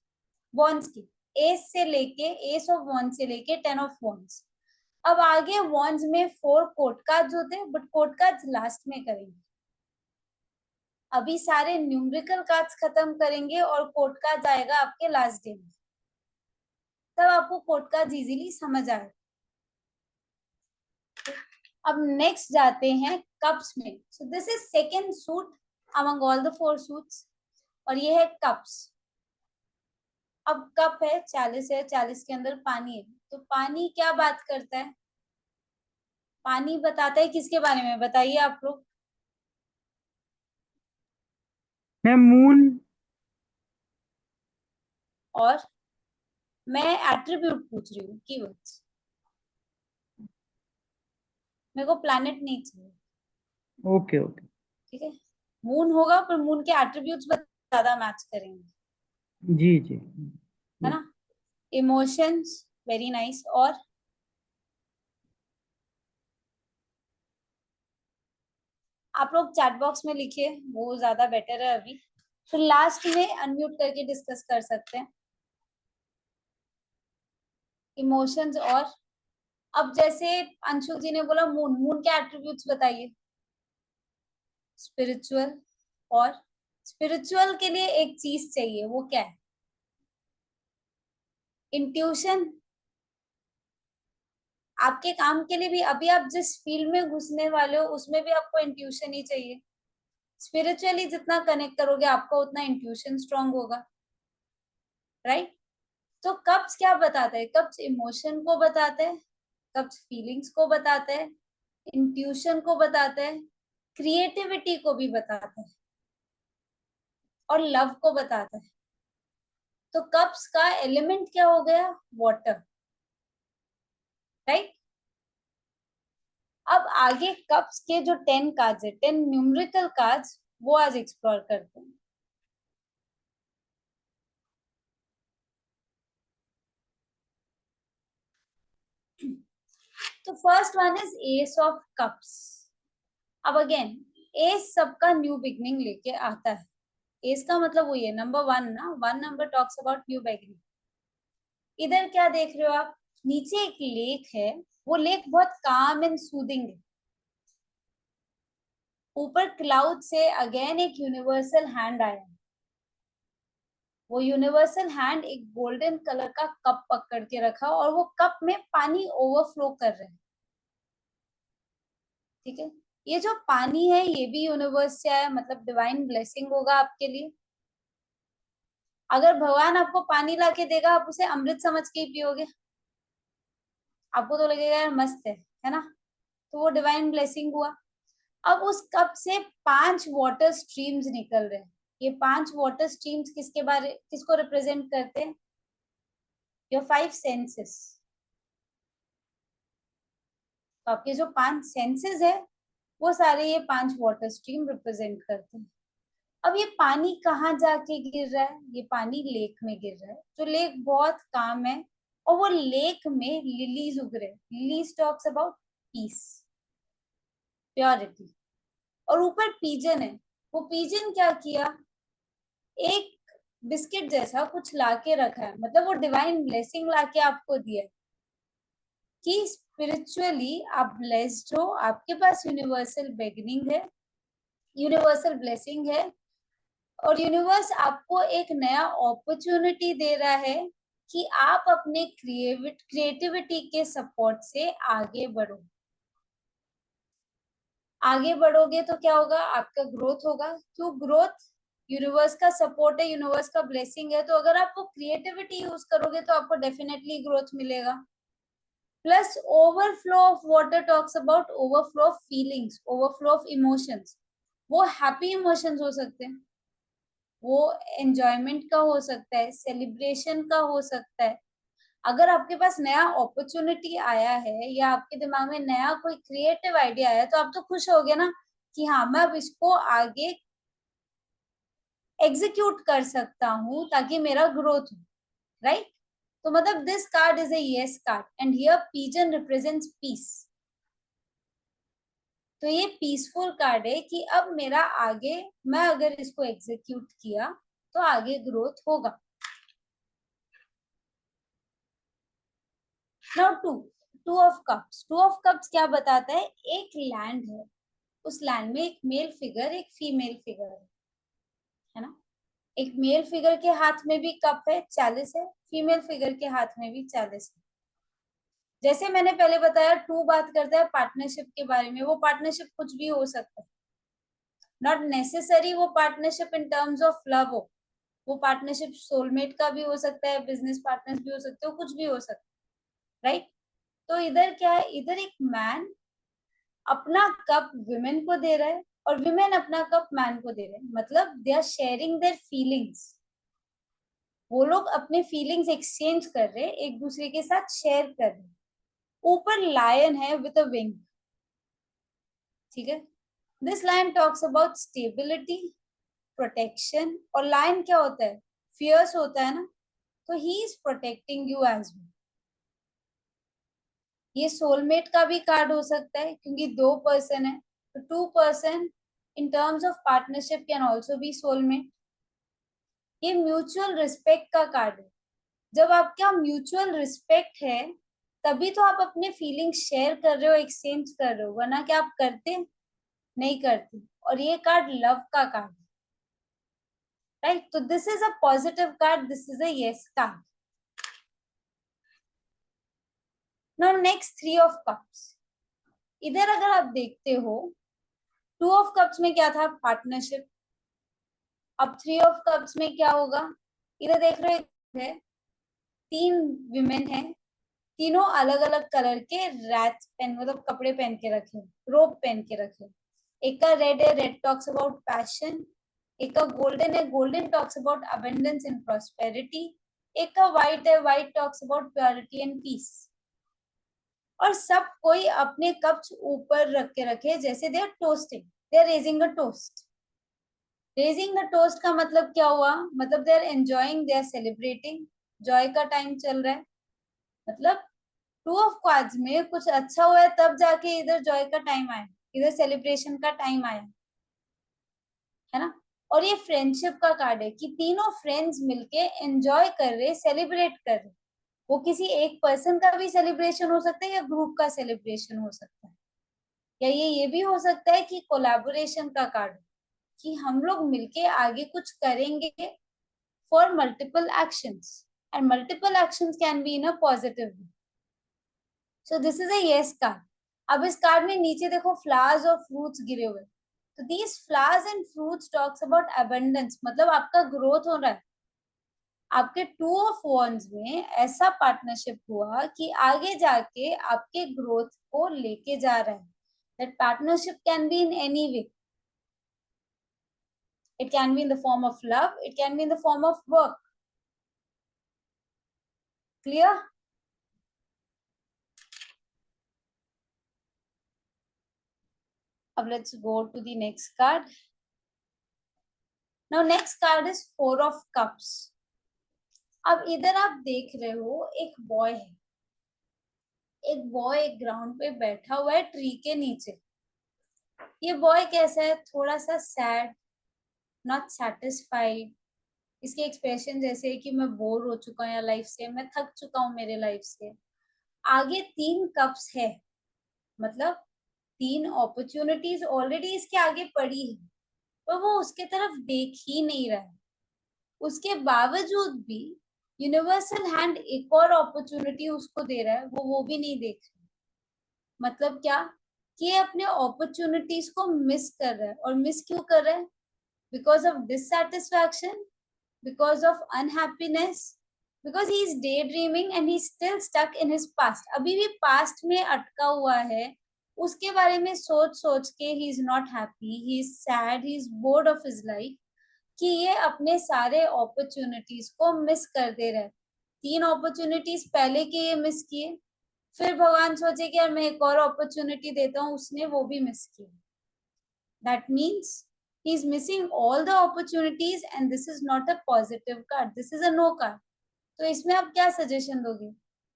wands की, एस से लेके, एस ऑफ वॉन्ड से लेके 10 ऑफ वॉन्ड्स। अब आगे वॉन्ड्स में 4 कोर्ट कार्ड्स होते हैं, बट कोर्ट कार्ड्स लास्ट में करेंगे। अभी सारे न्यूमेरिकल कार्ड्स खत्म करेंगे और कोड कार्ड आएगा आपके लास्ट डे में, तब आपको कोड कार्ड इजीली समझ आएगा। अब नेक्स्ट जाते हैं कप्स में। सो this is second suit among all the 4 suits, और ये है कप्स। अब कप है, 40 है, 40 के अंदर पानी है, तो पानी क्या बात करता है? पानी बताता है किसके बारे में, बताइए आप लोग। Ma'am moon. और मैं एट्रीब्यूट पूछ रही हूँ, कीवर्ड्स। मेरे को प्लैनेट नहीं चाहिए, ओके ओके। ठीक है। मून होगा पर मून के एट्रीब्यूट्स ज्यादा मैच करेंगे, जी जी। है ना। Emotions, very nice. और आप लोग चैट बॉक्स में लिखिए, वो ज्यादा बेटर है अभी, फिर लास्ट में अनम्यूट करके डिस्कस कर सकते हैं। इमोशंस। और अब जैसे अंशुल जी ने बोला मून, मून के एट्रीब्यूट्स बताइए। स्पिरिचुअल। और स्पिरिचुअल के लिए एक चीज चाहिए, वो क्या है? इंट्यूशन। आपके काम के लिए भी, अभी आप जिस फील्ड में घुसने वाले हो उसमें भी आपको इंट्यूशन ही चाहिए। स्पिरिचुअली जितना कनेक्ट करोगे आपका उतना इंट्यूशन स्ट्रांग होगा, राइट। तो कप्स क्या बताता है? कप्स इमोशन को बताता है, कप्स फीलिंग्स को बताता है, इंट्यूशन को बताता है, क्रिएटिविटी को भी बताता है, और लव को बताता है। तो कप्स का एलिमेंट क्या हो गया? Water, right. अब आगे कप्स के जो 10 कार्ड्स है, 10 न्यूमेरिकल कार्ड्स, वो आज एक्सप्लोर करते हैं। तो first one is S of cups. अब अगेन एस सबका न्यू बिगनिंग लेके आता है। एस का मतलब वही है, नंबर 1 ना, 1 number talks about new beginning. इधर क्या देख रहे हो आप? नीचे एक लेक है, वो लेक बहुत काम एंड सूदिंग है। ऊपर क्लाउड से अगेन एक यूनिवर्सल हैंड आया। वो यूनिवर्सल हैंड एक गोल्डन कलर का कप पकड़ के रखा, और वो कप में पानी ओवरफ्लो कर रहे हैं, ठीक है। ये जो पानी है ये भी यूनिवर्स से आया, मतलब डिवाइन ब्लेसिंग होगा आपके लिए। अगर भगवान आपको पानी ला के देगा, आप उसे अमृत समझ के ही पियोगे, आपको तो लगेगा यार मस्त है ना। तो वो डिवाइन ब्लेसिंग हुआ। अब उस कप से 5 वाटर स्ट्रीम्स निकल रहे हैं। ये 5 वाटर स्ट्रीम्स किसको रिप्रेजेंट करते हैं? Your 5 senses. तो आपके जो 5 सेंसेस है, वो सारे ये 5 वाटर स्ट्रीम रिप्रेजेंट करते हैं। अब ये पानी कहाँ जाके गिर रहा है? ये पानी लेक में गिर रहा है, जो लेक बहुत काम है। और वो लेक में लिलीज उग रहे हैं। Lilies talks about piece, purity. और ऊपर पीजन है। वो पीजन क्या किया? एक बिस्किट जैसा कुछ लाके रखा है, मतलब वो डिवाइन ब्लेसिंग लाके आपको दिया है कि स्पिरिचुअली आप ब्लेस्ड हो, आपके पास यूनिवर्सल बिगिनिंग है, यूनिवर्सल ब्लेसिंग है, और यूनिवर्स आपको एक नया अपॉर्चुनिटी दे रहा है कि आप अपने क्रिएटिविटी के सपोर्ट से आगे बढ़ो। आगे बढ़ोगे तो क्या होगा? आपका ग्रोथ होगा। क्यों ग्रोथ? यूनिवर्स का सपोर्ट है, यूनिवर्स का ब्लेसिंग है, तो अगर आप वो क्रिएटिविटी यूज करोगे तो आपको डेफिनेटली ग्रोथ मिलेगा। Plus overflow of water talks about overflow of feelings, overflow of emotions. वो हैप्पी इमोशंस हो सकते हैं, वो एंजॉयमेंट का हो सकता है, सेलिब्रेशन का हो सकता है। अगर आपके पास नया अपॉर्चुनिटी आया है या आपके दिमाग में नया कोई क्रिएटिव आइडिया आया, तो आप तो खुश हो गए ना कि हाँ मैं अब इसको आगे एग्जीक्यूट कर सकता हूँ ताकि मेरा ग्रोथ हो, राइट। तो मतलब this card is a yes card, and here pigeon represents peace. तो ये पीसफुल कार्ड है कि अब मेरा आगे, मैं अगर इसको एग्जीक्यूट किया तो आगे ग्रोथ होगा। Now two of cups. Two of cups क्या बताता है? एक लैंड है, उस लैंड में एक मेल फिगर, एक फीमेल फिगर है। है ना। एक मेल फिगर के हाथ में भी कप है, चैलिस है, फीमेल फिगर के हाथ में भी चैलिस है। जैसे मैंने पहले बताया, टू बात करता है पार्टनरशिप के बारे में, वो पार्टनरशिप कुछ भी हो सकता है, नॉट नेसेसरी वो partnership in terms of love हो, वो पार्टनरशिप सोलमेट का भी हो सकता है, बिजनेस पार्टनर्स भी हो सकते हो, कुछ भी हो सकता है, राइट। तो इधर क्या है, इधर एक मैन अपना कप विमेन को दे रहा है और विमेन अपना कप मैन को दे रहे हैं, मतलब they are sharing their feelings. वो लोग अपने फीलिंग्स एक्सचेंज कर रहे हैं, एक दूसरे के साथ शेयर कर रहे हैं। ऊपर लायन है विद अ विंग, ठीक है। This lion talks about stability, protection, और लायन क्या होता है, फियर्स होता है ना, तो he is protecting you as well. ये सोलमेट का भी कार्ड हो सकता है क्योंकि दो पर्सन है, तो two person in terms of partnership can also be soulmate. ये म्यूचुअल रिस्पेक्ट का कार्ड है, जब आपका म्यूचुअल रिस्पेक्ट है तभी तो आप अपने फीलिंग्स शेयर कर रहे हो, एक्सचेंज कर रहे हो, वरना क्या आप करते, नहीं करते। और ये कार्ड लव का कार्ड, राइट। तो this is a positive card, this is a yes card. Now next three of cups. इधर अगर आप देखते हो, टू ऑफ कप्स में क्या था, पार्टनरशिप। अब थ्री ऑफ कप्स में क्या होगा, इधर देख रहे हैं, तीन विमेन है, तीनों अलग अलग कलर के रैच पेन मतलब कपड़े पहन के रखे, रोब पहन के रखे। एक का रेड है, रेड टॉक्स अबाउट पैशन। एक का गोल्डन है, golden talks about abundance and prosperity. एक का व्हाइट है, white talks about purity and peace. और सब कोई अपने कप्स ऊपर रख के रखे, जैसे they are toasting, they are raising a toast. Raising a toast का मतलब क्या हुआ, मतलब they are enjoying, they are celebrating, joy का टाइम चल रहा है। मतलब टू ऑफ कार्ड्स में कुछ अच्छा हुआ है तब जाके इधर जॉय का टाइम आया, इधर सेलिब्रेशन का टाइम आया, है ना। और ये फ्रेंडशिप का कार्ड है कि तीनों फ्रेंड्स मिलके एंजॉय कर रहे, सेलिब्रेट कर रहे। वो किसी एक पर्सन का भी सेलिब्रेशन हो सकता है या ग्रुप का सेलिब्रेशन हो सकता है, या ये भी हो सकता है कि कोलैबोरेशन का कार्ड, कि हम लोग मिलके आगे कुछ करेंगे for multiple actions, and multiple actions can be in a positive way. So this is a yes card. अब इस कार्ड में नीचे देखो फ्लावर्स और फ्रूट्स गिरे हुए, तो these flowers and fruits talks about abundance, मतलब आपका ग्रोथ हो रहा है। आपके टू ऑफ वॉन्ड्स में ऐसा पार्टनरशिप हुआ कि आगे जाके आपके ग्रोथ को लेके जा रहा है। That partnership can be in any way, it can be in the form of love, it can be in the form of work. Clear? Now let's go to the next card. Now next card is four of cups. अब इधर आप देख रहे हो एक boy है, एक boy एक ग्राउंड पे बैठा हुआ है ट्री के नीचे। ये बॉय कैसा है, थोड़ा सा सैड, नॉट सेटिस्फाइड। इसके एक्सप्रेशन जैसे है कि मैं बोर हो चुका हूँ या लाइफ से, मैं थक चुका हूँ मेरे लाइफ से। आगे तीन कप्स है, मतलब तीन अपॉर्चुनिटीज ऑलरेडी इसके आगे पड़ी है, पर वो उसके तरफ देख ही नहीं रहा है। उसके बावजूद भी यूनिवर्सल हैंड एक और अपॉर्चुनिटी उसको दे रहा है, वो भी नहीं देख रहा। मतलब क्या, कि ये अपने अपॉर्चुनिटीज को मिस कर रहा है। और मिस क्यों कर रहा है, because of dissatisfaction, because of unhappiness, because he is day dreaming and he still stuck in his past. अभी भी पास्ट में अटका हुआ है, उसके बारे में सोच सोच के he is not happy, he is sad, he is board of his life, कि ये अपने सारे अपॉर्चुनिटीज को मिस कर दे रहे हैं। तीन अपॉर्चुनिटीज पहले के ये मिस किए, फिर भगवान सोचे कि यार मैं एक और अपॉर्चुनिटी देता हूँ, उसने वो भी मिस किया। That means he is missing all the opportunities and this is not a positive card, this is a no card. तो इसमें आप क्या सजेशन दोगे,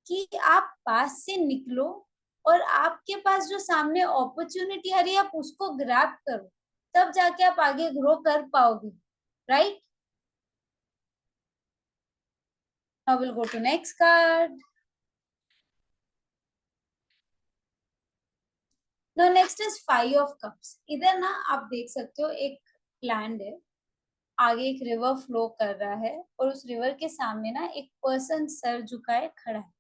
कि आप पास से निकलो और आपके पास जो सामने अपॉर्चुनिटी आ रही है आप उसको ग्रैब करो, तब जाके आप आगे ग्रो कर पाओगे, right. Now will go to next card. Now next is five of cups. इधर ना आप देख सकते हो एक लैंड है, आगे एक रिवर फ्लो कर रहा है और उस रिवर के सामने ना एक पर्सन सर झुकाए खड़ा है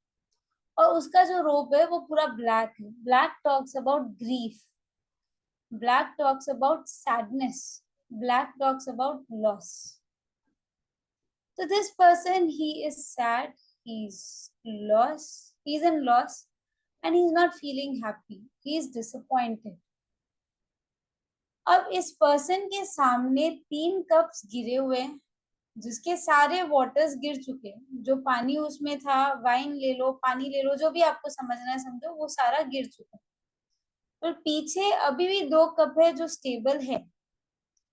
और उसका जो रोब है वो पूरा ब्लैक है. Black talks about grief, black talks about sadness, black talks about loss. So this person, he is sad, he's lost, he's in loss, and he's not feeling happy. He is disappointed. अब इस person के सामने 3 cups गिरे हुए हैं जिसके सारे waters गिर चुके हैं. जो पानी उसमें था, वाइन ले लो, पानी ले लो, जो भी आपको समझना है समझो, वो सारा गिर चुका है. पर पीछे अभी भी 2 कप है जो स्टेबल है.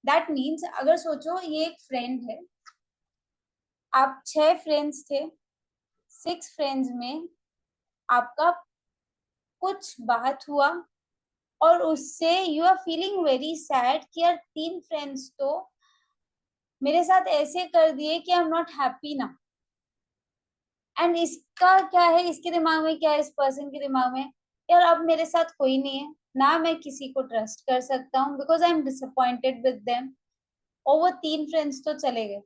दैट मीन्स अगर सोचो ये एक फ्रेंड है, आप 6 फ्रेंड्स थे, 6 फ्रेंड्स में आपका कुछ बात हुआ और उससे you are feeling very sad कि यार 3 फ्रेंड्स तो मेरे साथ ऐसे कर दिए कि आई एम नॉट हैप्पी ना. एंड इसका क्या है, इसके दिमाग में क्या है, इस पर्सन के दिमाग में, यार अब मेरे साथ कोई नहीं है ना, मैं किसी को ट्रस्ट कर सकता हूँ because I am disappointed with them. और वो 3 फ्रेंड्स तो चले गए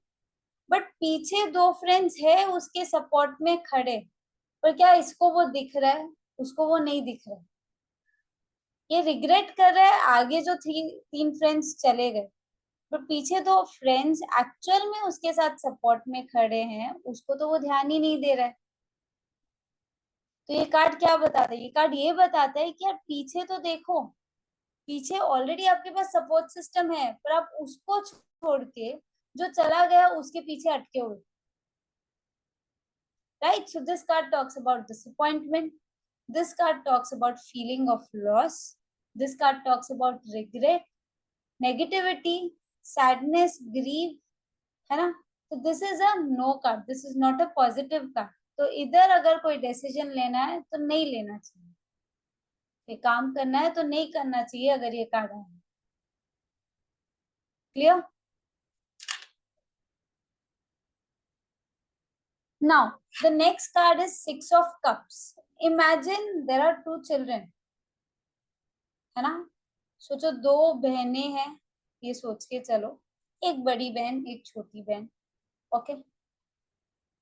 बट पीछे 2 फ्रेंड्स है उसके सपोर्ट में खड़े. पर क्या इसको वो दिख रहा है, उसको वो नहीं दिख रहा है. ये रिग्रेट कर रहा है आगे जो 3 फ्रेंड्स चले गए, पर पीछे 2 फ्रेंड्स एक्चुअल में उसके साथ सपोर्ट में खड़े हैं, उसको तो वो ध्यान ही नहीं दे रहा है. तो ये कार्ड क्या बताता है, ये कार्ड ये बताता है कि यार पीछे तो देखो, पीछे ऑलरेडी आपके पास सपोर्ट सिस्टम है पर आप उसको छोड़ के जो चला गया उसके पीछे अटके हुए. Right. So this card talks about disappointment, this card talks about feeling of loss, this card talks about regret, negativity, sadness, grief, है ना. तो this is a no card, this is not a positive card. तो इधर अगर कोई decision लेना है तो नहीं लेना चाहिए, ये काम करना है तो नहीं करना चाहिए अगर ये कार्ड है. Clear. now the next card is 6 of cups. imagine there are 2 children, है ना. सोचो 2 बहनें हैं, ये सोच के चलो, एक बड़ी बहन एक छोटी बहन. ओके.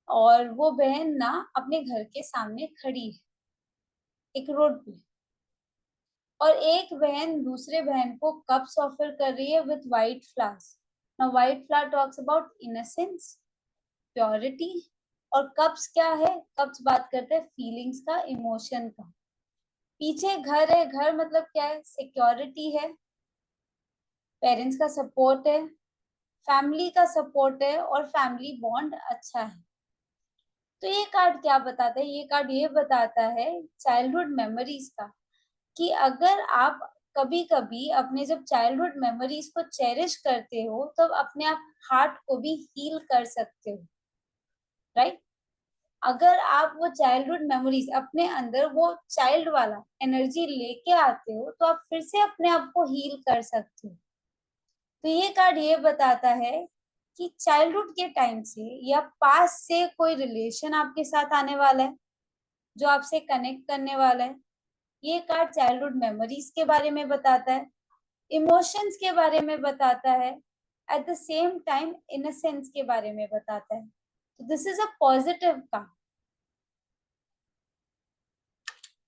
और वो बहन ना अपने घर के सामने खड़ी है एक रोड पे, और एक बहन दूसरे बहन को कप्स ऑफर कर रही है with white flowers. Now white flower talks about innocence, purity. और कप्स क्या है, कप्स बात करते हैं फीलिंग्स का, इमोशन का. पीछे घर है, घर मतलब क्या है, सिक्योरिटी है, पेरेंट्स का सपोर्ट है, फैमिली का सपोर्ट है और फैमिली बॉन्ड अच्छा है. तो ये कार्ड क्या बताता है, ये कार्ड ये बताता है चाइल्डहुड मेमोरीज का, कि अगर आप कभी कभी अपने जब चाइल्डहुड मेमोरीज को चेरिश करते हो तब अपने आप हार्ट को भी हील कर सकते हो. राइट. अगर आप वो चाइल्डहुड मेमोरीज अपने अंदर वो चाइल्ड वाला एनर्जी लेके आते हो तो आप फिर से अपने आप को हील कर सकते हो. तो ये कार्ड ये बताता है कि चाइल्डहुड के टाइम से या पास से कोई रिलेशन आपके साथ आने वाला है जो आपसे कनेक्ट करने वाला है. ये कार्ड चाइल्डहुड मेमोरीज के बारे में बताता है, इमोशंस के बारे में बताता है, at the same time innocence के बारे में बताता है. तो this is a positive card.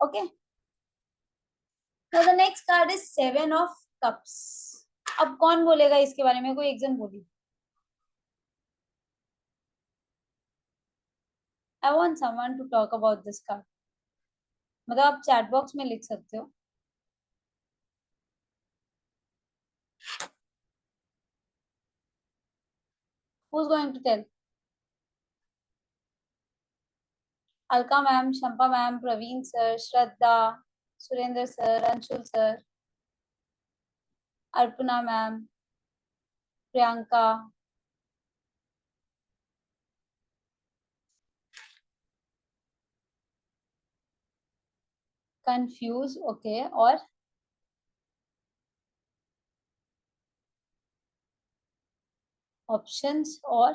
Okay. Now the next card is 7 of cups. अब कौन बोलेगा इसके बारे में, कोई एक जन बोली. I want someone to talk about this card. मतलब आप चैट बॉक्स में लिख सकते हो. Who is going to tell. Alka ma'am, Shampa ma'am, Praveen sir, Shraddha, Surendra sir, Anshul sir, Arpana ma'am, Priyanka. Confuse. Okay. और ऑप्शंस. और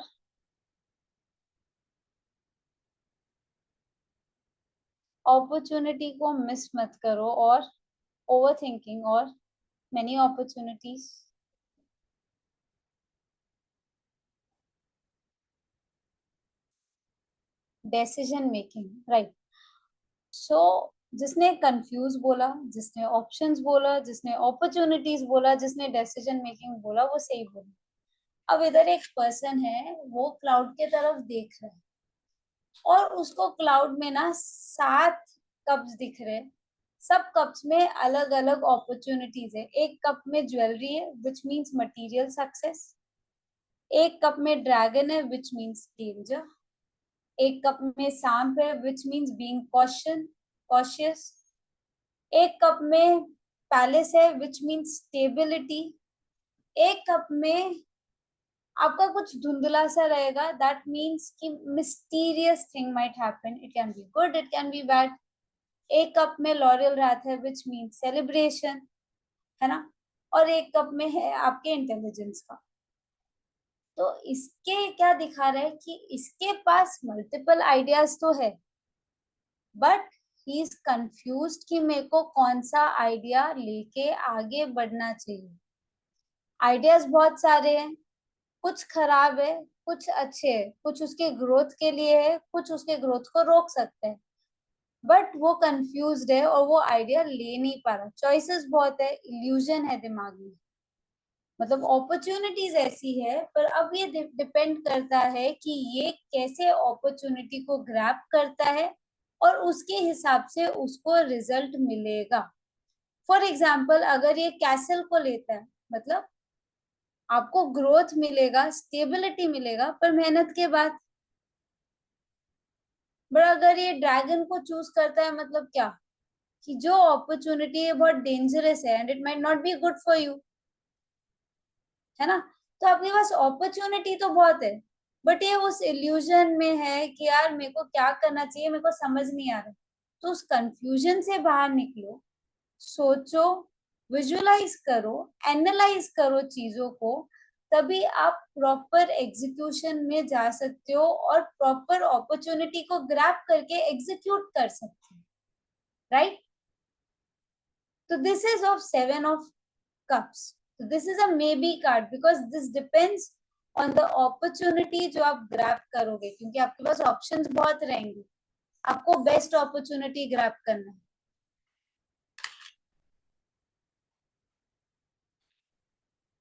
अपॉर्चुनिटी को मिस मत करो. और ओवर थिंकिंग. और many opportunities. Decision making, right. So जिसने कंफ्यूज बोला, जिसने ऑप्शंस बोला, जिसने अपॉर्चुनिटीज बोला, जिसने डिसीजन मेकिंग बोला, वो सही बोला। अब इधर एक पर्सन है, वो क्लाउड के तरफ देख रहा है और उसको क्लाउड में ना 7 कप्स दिख रहे हैं। सब कप्स में अलग अलग अपॉर्चुनिटीज है। एक कप में ज्वेलरी है विच मीन्स मटेरियल सक्सेस, एक कप में ड्रैगन है विच मीन्स डेंजर, एक कप में सांप है विच मीन्स बीइंग कॉशियस, एक कप में पैलेस है विच मीन्स स्टेबिलिटी, एक कप में आपका कुछ धुंधला सा रहेगा, दैट मीन्स कि mysterious thing might happen, it can be good, it can be bad. एक कप में लॉरियल रहता है विच मीन्स सेलिब्रेशन, है ना। और एक कप में है आपके इंटेलिजेंस का। तो इसके क्या दिखा रहा है कि इसके पास मल्टीपल आइडियाज तो है, बट ही इज कंफ्यूज्ड कि मेरे को कौन सा आइडिया लेके आगे बढ़ना चाहिए। आइडियाज बहुत सारे हैं, कुछ खराब है, कुछ अच्छे है, कुछ उसके ग्रोथ के लिए है, कुछ उसके ग्रोथ को रोक सकते हैं, बट वो कंफ्यूज्ड है और वो आइडिया ले नहीं पा रहा। चॉइसेस बहुत है, इल्यूजन है दिमाग में, मतलब अपॉर्चुनिटीज ऐसी है, पर अब ये डिपेंड करता है कि ये कैसे अपॉर्चुनिटी को ग्रैब करता है और उसके हिसाब से उसको रिजल्ट मिलेगा। फॉर एग्जाम्पल, अगर ये कैसल को लेता है, मतलब आपको ग्रोथ मिलेगा, स्टेबिलिटी मिलेगा, पर मेहनत के बाद। बट अगर ये ड्रैगन को चूज करता है, मतलब क्या कि जो अपॉर्चुनिटी है बहुत डेंजरस है and it might not be good for you, है ना। तो आपके पास अपॉर्चुनिटी तो बहुत है, बट ये उस इल्यूजन में है कि यार मेरे को क्या करना चाहिए, मेरे को समझ नहीं आ रहा। तो उस कंफ्यूजन से बाहर निकलो, सोचो, विजुअलाइज करो, एनालाइज करो चीजों को, तभी आप प्रॉपर एग्जीक्यूशन में जा सकते हो और प्रॉपर अपॉर्चुनिटी को ग्रैब करके एग्जीक्यूट कर सकते हो, राइट। तो this is of 7 of cups. So this is a maybe card because this depends on the opportunity जो आप ग्रैब करोगे, क्योंकि आपके पास ऑप्शंस बहुत रहेंगे, आपको बेस्ट अपॉर्चुनिटी ग्रैब करना है।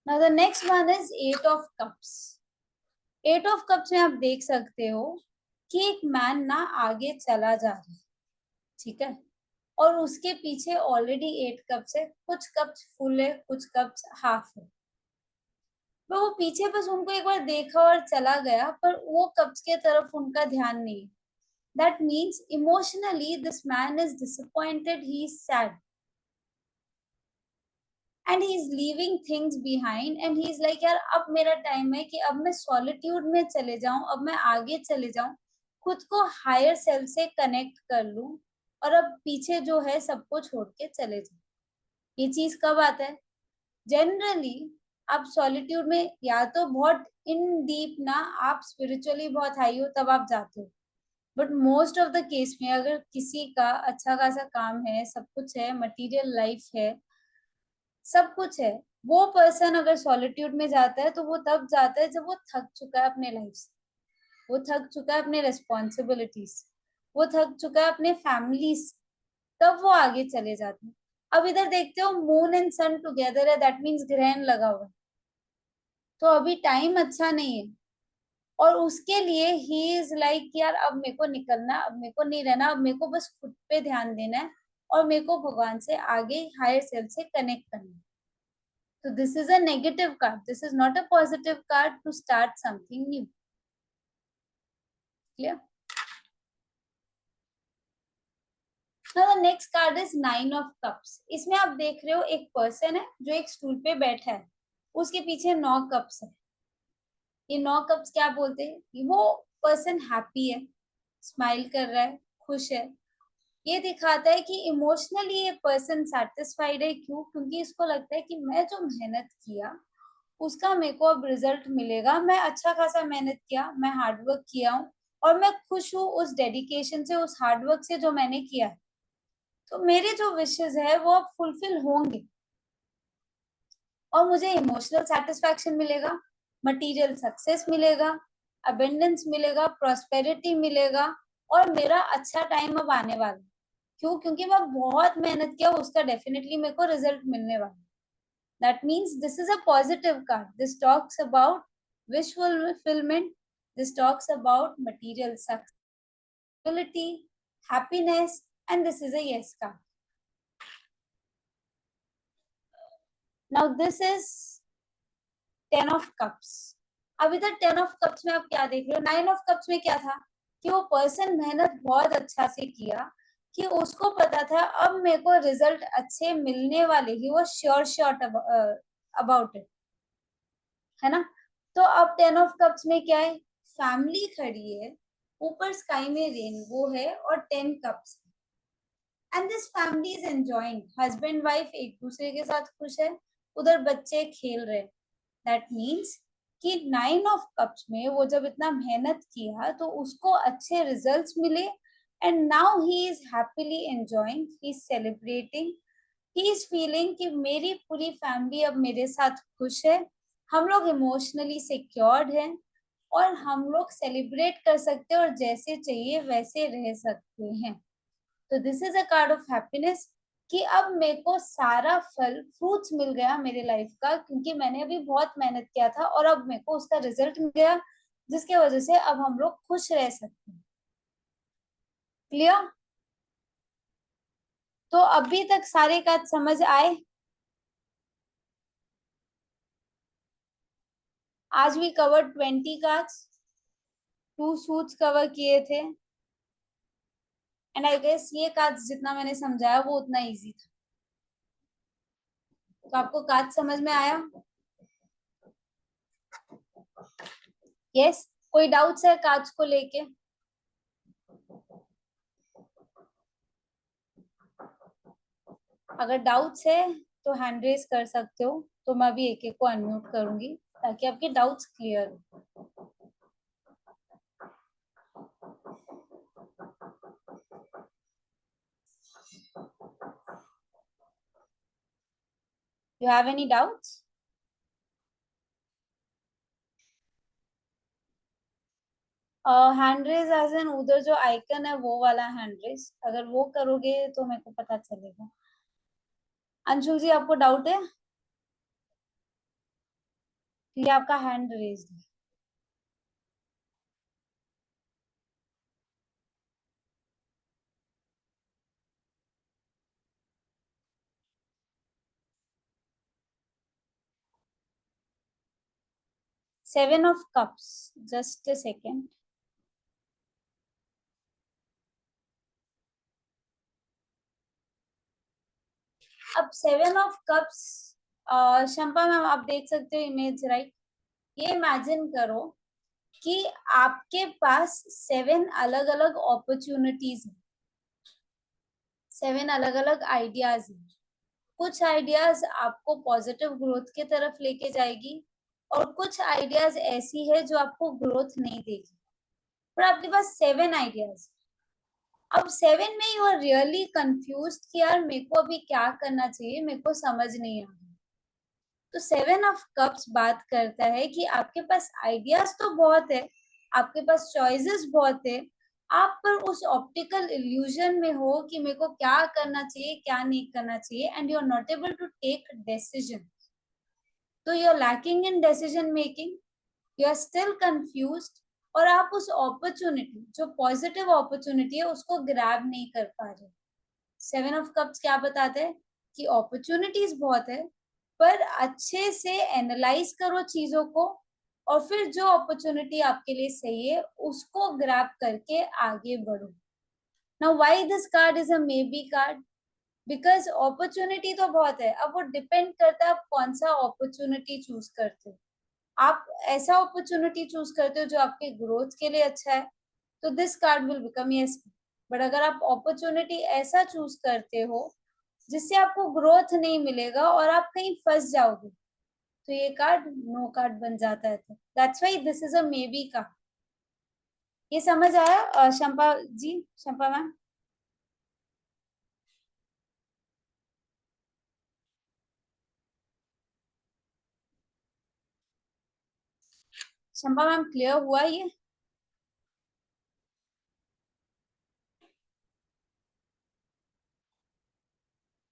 Now the next one is 8 of cups. 8 of cups में आप देख सकते हो कि एक मैन ना आगे चला जा रहा है, ठीक है, और उसके पीछे ऑलरेडी 8 कप्स है, कुछ कप्स फुल है, कुछ कप्स हाफ है। तो वो पीछे बस उनको एक बार देखा और चला गया, पर वो कप्स के तरफ उनका ध्यान नहीं। That means emotionally this man is disappointed, he is sad, and he is leaving things behind and he is like यार अब मेरा टाइम है कि अब मैं सॉलिट्यूड में चले जाऊं, अब मैं आगे चले जाऊं, खुद को हायर सेल्फ से कनेक्ट कर लूं और अब पीछे जो है सबको छोड़ के चले जाऊं। ये चीज कब आता है? जनरली आप सॉलिट्यूड में या तो बहुत इन डीप ना, आप स्पिरिचुअली बहुत हाई हो तब आप जाते हो, but most of the case में अगर किसी का अच्छा खासा काम है, सब कुछ है, मटेरियल लाइफ है, सब कुछ है, वो पर्सन अगर सॉलिट्यूड में जाता है तो वो तब जाता है जब वो थक चुका है अपने लाइफ से, वो थक चुका है अपने रेस्पॉन्सिबिलिटीज, वो थक चुका है अपने फैमिलीज, तब वो आगे चले जाते हैं। अब इधर देखते हो मून एंड सन टुगेदर है, दैट मीन्स ग्रहण लगा हुआ है, तो अभी टाइम अच्छा नहीं है, और उसके लिए ही इज लाइक यार अब मेरे को निकलना, अब मेरे को नहीं रहना, अब मेरे को बस खुद पे ध्यान देना है और मेरे को भगवान से आगे हायर सेल्फ से कनेक्ट करना है। तो this is a negative card, this is not a positive card to start something new. Clear? Now the next card is 9 of cups. इसमें आप देख रहे हो एक पर्सन है जो एक स्टूल पे बैठा है, उसके पीछे 9 कप्स है। ये 9 कप्स क्या बोलते हैं? वो पर्सन हैप्पी है, स्माइल कर रहा है, खुश है। ये दिखाता है कि इमोशनली ये पर्सन सेटिस्फाइड है। क्यों? क्योंकि इसको लगता है कि मैं जो मेहनत किया उसका मेरे को अब रिजल्ट मिलेगा, मैं अच्छा खासा मेहनत किया, मैं हार्डवर्क किया हूँ और मैं खुश हूँ उस डेडिकेशन से, उस हार्डवर्क से जो मैंने किया है। तो मेरे जो विशेस है वो अब फुलफिल होंगे और मुझे इमोशनल सेटिस्फैक्शन मिलेगा, मटेरियल सक्सेस मिलेगा, अबेंडेंस मिलेगा, प्रॉस्पेरिटी मिलेगा और मेरा अच्छा टाइम अब आने वाला है। क्यों? क्योंकि मैं बहुत मेहनत किया, उसका डेफिनेटली मेरे को रिजल्ट मिलने वाला है। That means this is a positive card. This talks about wish fulfillment. This talks about material success, stability, happiness, and this is a yes card. Now this is 10 of Cups. अब इधर 10 of Cups में आप क्या देख रहे हो? 9 of Cups में क्या था कि वो पर्सन मेहनत बहुत अच्छा से किया, कि उसको पता था अब मेरे को रिजल्ट अच्छे मिलने वाले, ही वो श्योर अबाउट इट, है ना। तो अब 10 of Cups में क्या है? फैमिली खड़ी है, ऊपर स्काई में रेनबो है और 10 cups, and this family is enjoying. Husband wife एक दूसरे के साथ खुश है, उधर बच्चे खेल रहे। दैट मीन्स कि 9 of Cups में वो जब इतना मेहनत किया तो उसको अच्छे रिजल्ट्स मिले, and now he is happily enjoying, he is celebrating, he is feeling कि मेरी पूरी फैमिली अब मेरे साथ खुश है, हम लोग इमोशनली सिक्योर्ड हैं और हम लोग सेलिब्रेट कर सकते हैं और जैसे चाहिए वैसे रह सकते हैं। तो this is a card of happiness, कि अब मेरे को सारा फल फ्रूट्स मिल गया मेरे लाइफ का, क्योंकि मैंने अभी बहुत मेहनत किया था और अब मेरे को उसका रिजल्ट मिल गया, जिसके वजह से अब हम लोग खुश रह सकते हैं। क्लियर? तो अभी तक सारे कार्ड समझ आए? आज we cover 20 cards, 2 suits cover किए थे, एंड आई गेस ये कार्ड्स जितना मैंने समझाया वो उतना इजी था। तो आपको कार्ड समझ में आया? यस? कोई डाउट्स है कार्ड्स को लेके? अगर डाउट्स है तो हैंड रेज कर सकते हो, तो मैं अभी एक एक को अनम्यूट करूंगी ताकि आपके डाउट्स क्लियर हो। You have any doubts? Hand raise as an उधर जो आइकन है वो वाला हैंड रेज, अगर वो करोगे तो मेरे को पता चलेगा। अंशुल जी, आपको डाउट है? ये आपका हैंड रेज है। Seven of Cups, just a second. अब 7 of Cups, शंपा मैम आप देख सकते हो इमेज, राइट? ये इमेजिन करो कि आपके पास 7 अलग अलग अपॉर्चुनिटीज है, 7 अलग अलग आइडियाज है। कुछ आइडियाज आपको पॉजिटिव ग्रोथ की तरफ लेके जाएगी और कुछ आइडियाज ऐसी है जो आपको ग्रोथ नहीं देगी, पर आपके पास 7 आइडियाज। अब 7 में यू आर रियली कंफ्यूज कि यार मेरे को अभी क्या करना चाहिए, मेरे को समझ नहीं आ रहा। तो 7 of Cups बात करता है कि आपके पास आइडियाज तो बहुत है, आपके पास चॉइसेस बहुत है, आप पर उस ऑप्टिकल इल्यूजन में हो कि मेरे को क्या करना चाहिए क्या नहीं करना चाहिए, and you are not able to take decision. तो you are lacking in decision making, you are still confused, और आप उस अपॉर्चुनिटी जो पॉजिटिव अपॉर्चुनिटी है उसको ग्रैब नहीं कर पा रहे। 7 of Cups क्या बताते हैं कि अपॉर्चुनिटीज बहुत है, पर अच्छे से एनालाइज करो चीजों को, और फिर जो अपॉर्चुनिटी आपके लिए सही है उसको ग्रैब करके आगे बढ़ो। Now why this card is a maybe card? Because opportunity तो बहुत है, अब वो डिपेंड करता है आप कौन सा अपॉर्चुनिटी चूज करते हो। आप ऐसा अपॉर्चुनिटी चूज करते हो जो आपके ग्रोथ के लिए अच्छा है, तो this card will become yes. But अगर आप अपॉर्चुनिटी ऐसा चूज करते हो जिससे आपको ग्रोथ नहीं मिलेगा और आप कहीं फंस जाओगे, तो ये कार्ड नो कार्ड बन जाता है। तो that's why this is a maybe card. ये समझ आया Shampa ji? Shampa ma'am, Shampa ma'am clear हुआ ये?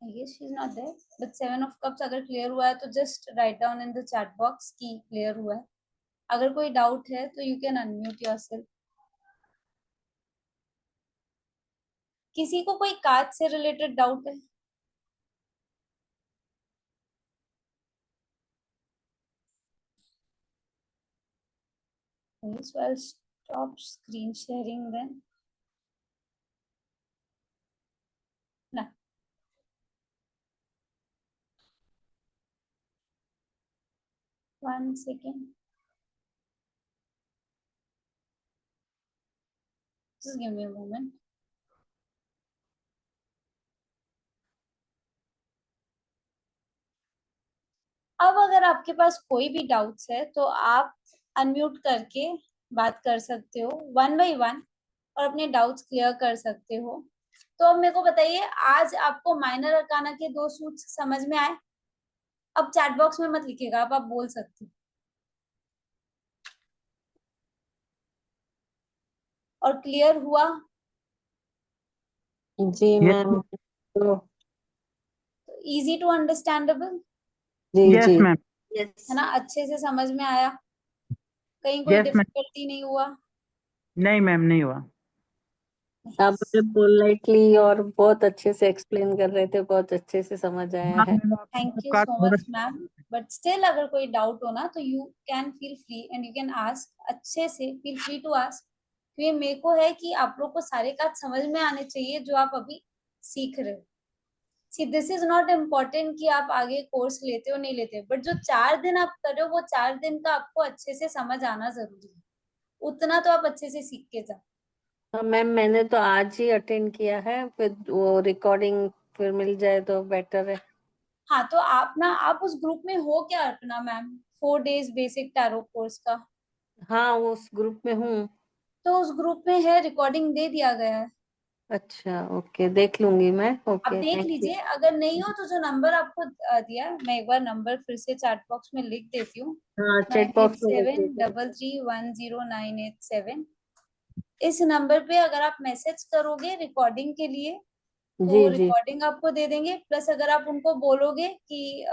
I guess she's not there. But 7 of Cups अगर clear हुआ है तो just write down in the chat box कि clear हुआ है. अगर कोई doubt है तो you can unmute yourself. किसी को कोई कार्ड से related doubt है? Okay, so I'll stop screen sharing then. No. One second. Just give me a moment. अब अगर आपके पास कोई भी डाउट्स है तो आप अनम्यूट करके बात कर सकते हो 1 by 1 और अपने डाउट्स क्लियर कर सकते हो. तो अब मेरे को बताइए, आज आपको माइनर अरकाना के 2 सूट्स समझ में आए? अब चैट बॉक्स में मत लिखिएगा, आप बोल सकते हो. और क्लियर हुआ? जी मैम. तो इजी टू अंडरस्टैंडेबल जी यस जी मैम. है ना? अच्छे से समझ में आया? कहीं कोई यस मैम. डिफिकल्टी नहीं हुआ? नहीं मैम, नहीं हुआ. आप मुझे पोलाइटली और बहुत अच्छे से एक्सप्लेन कर रहे थे, बहुत अच्छे से समझ आया हाँ है. मैम, आपका थैंक यू कार्ड सो बहुत मच अच्छा मैम. बट स्टिल अगर कोई डाउट हो ना तो you can feel free and you can ask. अच्छे से फील फ्री टू आस्क. ये मेरे को है कि आप लोग को सारे काज समझ में आने चाहिए जो आप अभी सीख रहे हो. See this is not important कि आप आगे कोर्स लेते हो नहीं लेते, बट जो 4 दिन आप कर रहे हो वो 4 दिन का आपको अच्छे से समझ आना जरूरी है. उतना तो आप अच्छे से सीख के जाओ. हाँ मैम, मैंने तो आज ही अटेंड किया है, फिर वो रिकॉर्डिंग फिर मिल जाए तो बेटर है. हाँ तो आप उस ग्रुप में हो क्या Arpana ma'am? 4 days basic tarot course का. हाँ, उस ग्रुप में हूँ. तो उस ग्रुप में है, रिकॉर्डिंग दे दिया गया है. अच्छा, ओके, देख लूंगी मैं. आप ओके, देख थैंक यू. लीजिए. अगर नहीं हो तो जो नंबर आपको दिया है, मैं एक बार नंबर फिर से चैट बॉक्स में लिख देती हूँ. हाँ, नाइन चेक एट बॉक्स में लिख सेवन दीजिए. Double three 10987. इस नंबर पे अगर आप मैसेज करोगे रिकॉर्डिंग के लिए तो जी जी. रिकॉर्डिंग आपको दे देंगे. प्लस अगर आप उनको बोलोगे कि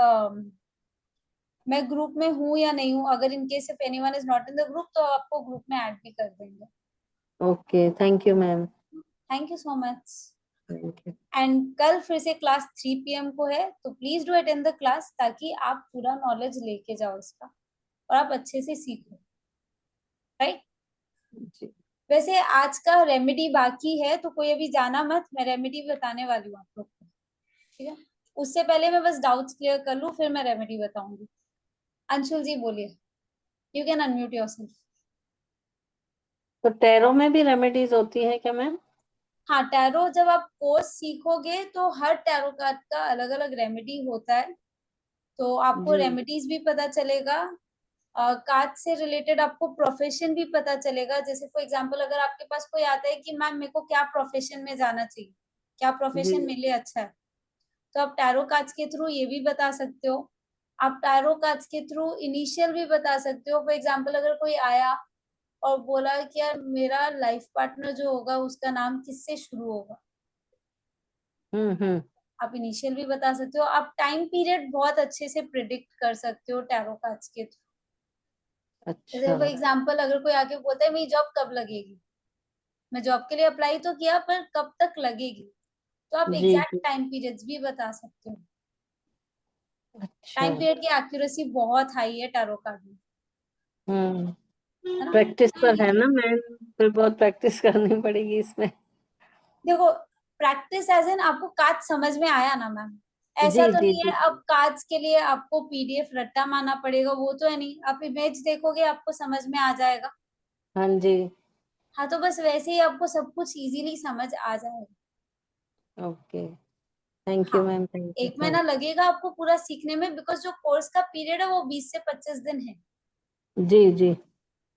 मैं ग्रुप में हूँ या नहीं हूँ, अगर in case if anyone is not in the group तो आपको ग्रुप में ऐड भी कर देंगे. Okay, thank you ma'am. Thank you so much. Thank you. And कल फिर से क्लास 3 PM को है तो please do attend the class ताकि आप पूरा नॉलेज लेके जाओ इसका और आप अच्छे से सीखो. राइट. जी. वैसे आज का रेमेडी बाकी है तो कोई अभी जाना मत, मैं रेमेडी बताने वाली हूँ आप लोग को. ठीक है. उससे पहले मैं बस डाउट्स क्लियर कर लूँ फिर मैं रेमेडी बताऊंगी. अंशुल जी बोलिए. You can unmute yourself. तो टैरो में भी रेमेडीज होती है क्या मैम? हाँ, टैरो जब आप कोर्स सीखोगे तो हर टैरो कार्ड का अलग अलग रेमेडी होता है. तो आपको जी. रेमेडीज भी पता चलेगा. कार्ड से रिलेटेड आपको प्रोफेशन भी पता चलेगा. जैसे फॉर एग्जांपल अगर आपके पास कोई आता है कि मैम मेरे को क्या प्रोफेशन में जाना चाहिए, क्या जी. प्रोफेशन मेरे लिए अच्छा है, तो आप टैरो कार्ड्स के थ्रू ये भी बता सकते हो. आप टैरो कार्ड्स के थ्रू इनिशियल भी बता सकते हो. फॉर एग्जांपल अगर कोई आया और बोला कि यार मेरा लाइफ पार्टनर जो होगा उसका नाम किससे शुरू होगा, हम्म. आप इनिशियल भी बता सकते हो. आप टाइम पीरियड बहुत अच्छे से प्रिडिक्ट कर सकते हो टैरो कार्ड्स के थ्रू. जैसे अच्छा. फॉर एग्जांपल अगर कोई आके बोलता है मेरी जॉब कब लगेगी, मैं जॉब के लिए अप्लाई तो किया पर कब तक लगेगी, तो आप जी एग्जैक्ट जी. टाइम पीरियड्स भी बता सकते हो. अच्छा. टाइम पीरियड की एक्यूरेसी बहुत हाई है टैरो कार्ड में. हम्म. है ना? प्रैक्टिस पर है ना मैम, फिर बहुत प्रैक्टिस करनी पड़ेगी इसमें. देखो, प्रैक्टिस एज इन आपको कार्ड समझ में आया ना मैम, जी ऐसा तो जी नहीं जी. है अब कार्ड्स के लिए आपको पीडीएफ रट्टा मारना पड़ेगा, वो तो है नहीं. आप इमेज देखोगे आपको समझ में आ जाएगा. हाँ जी. हाँ तो बस वैसे ही आपको सब कुछ इजीली समझ आ जाएगा. ओके, थैंक यू हाँ, मैम, थैंक यू. 1 महीना लगेगा आपको पूरा सीखने में बिकॉज जो कोर्स का पीरियड है वो 20 से 25 दिन है. जी जी.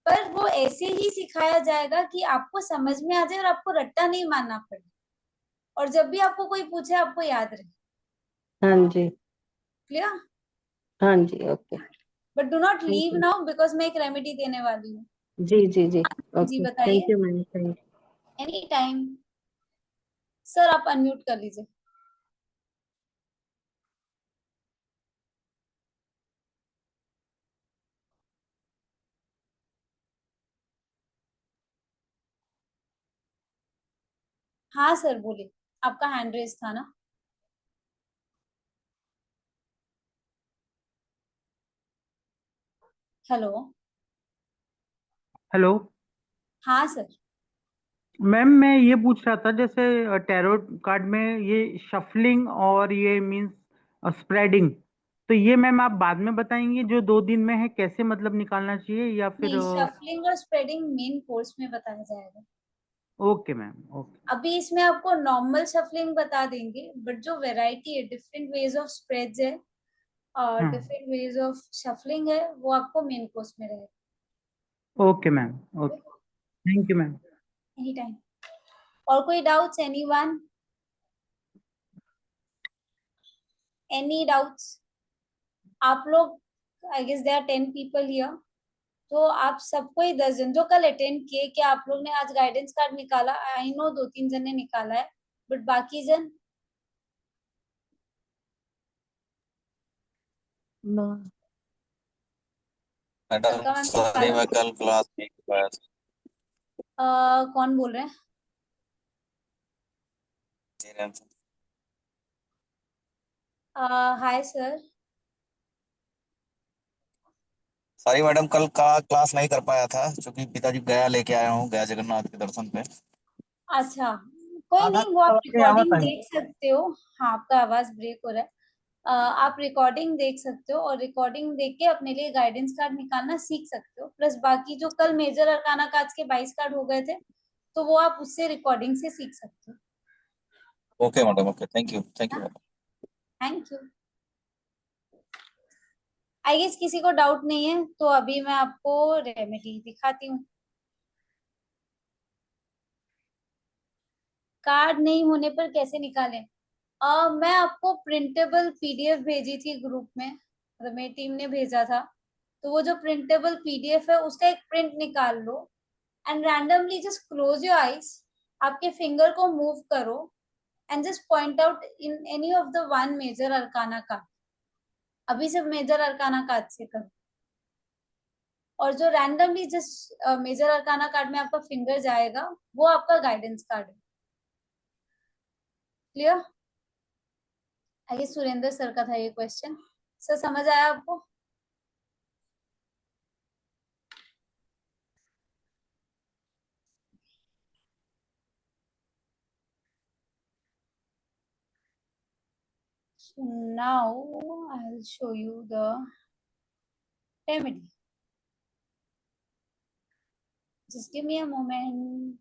पर वो ऐसे ही सिखाया जाएगा कि आपको समझ में आ जाए और आपको रट्टा नहीं मारना पड़े. और जब भी आपको कोई पूछे आपको याद रहे. हाँ जी. क्लियर? हाँ जी. Okay. But do not thank leave you. Now because मैं एक रेमेडी देने वाली हूँ. जी जी जी. जी ओके, थैंक बताइए. You ma'am, thank you. Any time. Sir आप अनम्यूट कर लीजिए. हाँ सर बोलिए, आपका हैंड रेस था ना। हेलो। हेलो हाँ सर। मैम, मैं ये पूछ रहा था जैसे टैरो कार्ड में ये शफलिंग और ये मींस स्प्रेडिंग, तो ये मैम आप बाद में बताएंगे जो 2 दिन में है कैसे मतलब निकालना चाहिए या फिर? नहीं, शफलिंग और स्प्रेडिंग मेन कोर्स में बताया जाएगा। Okay ma'am, okay. अभी इसमें आपको नॉर्मल शफलिंग बता देंगे, बट जो वेराइटी है, डिफरेंट वेज ऑफ स्प्रेड्स है और हाँ, डिफरेंट वेज ऑफ शफलिंग है, वो आपको मेन कोर्स में रहेगा। Okay ma'am, okay. Thank you ma'am. Any time. और कोई डाउट्स, एनीवन? Any doubts? आप लोग, I guess there are 10 people here, तो आप सबको ही 10 जन जो कल अटेंड किए, क्या आप लोग ने आज गाइडेंस कार्ड निकाला? आई नो 2-3 जन ने निकाला है, बट बाकी जन? मैडम अलका मैम ने सॉरी, निकाला? मैं कल क्लास नहीं कर पाया था। कौन बोल रहे हैं? जी ma'am. Hi sir. Sorry madam, कल का क्लास नहीं कर पाया था क्योंकि पिताजी गया लेके आया हूँ, गया जगन्नाथ के दर्शन पे। अच्छा, कोई आधा नहीं, वो आप आवाज आवत रिकॉर्डिंग आहे. देख सकते हो। हाँ, आपका आवाज ब्रेक हो रहा है। आप रिकॉर्डिंग देख सकते हो और रिकॉर्डिंग देख के अपने लिए गाइडेंस कार्ड निकालना सीख सकते हो। प्लस बाकी जो कल मेजर अरकाना कार्ड के 22 कार्ड हो गए थे, तो वो आप उससे रिकॉर्डिंग से सीख सकते हो। Okay madam, okay, thank you, thank you madam. Thank you. I guess किसी को डाउट नहीं है, तो अभी मैं आपको रेमेडी दिखाती हूँ। कार्ड नहीं होने पर कैसे निकालें? मैं आपको प्रिंटेबल पीडीएफ भेजी थी ग्रुप में, मतलब मेरी टीम ने भेजा था। तो वो जो प्रिंटेबल पीडीएफ है, उसका एक प्रिंट निकाल लो and randomly just close your eyes, आपके फिंगर को मूव करो and just point out in any of the one major arcana card. अभी सिर्फ मेजर अरकाना कार्ड से करो, और जो randomly just major arcana card में आपका फिंगर जाएगा, वो आपका गाइडेंस कार्ड है। क्लियर? आगे सुरेंद्र सर का था ये क्वेश्चन। सर समझ आया आपको? So now I'll show you the remedy. Just give me a moment.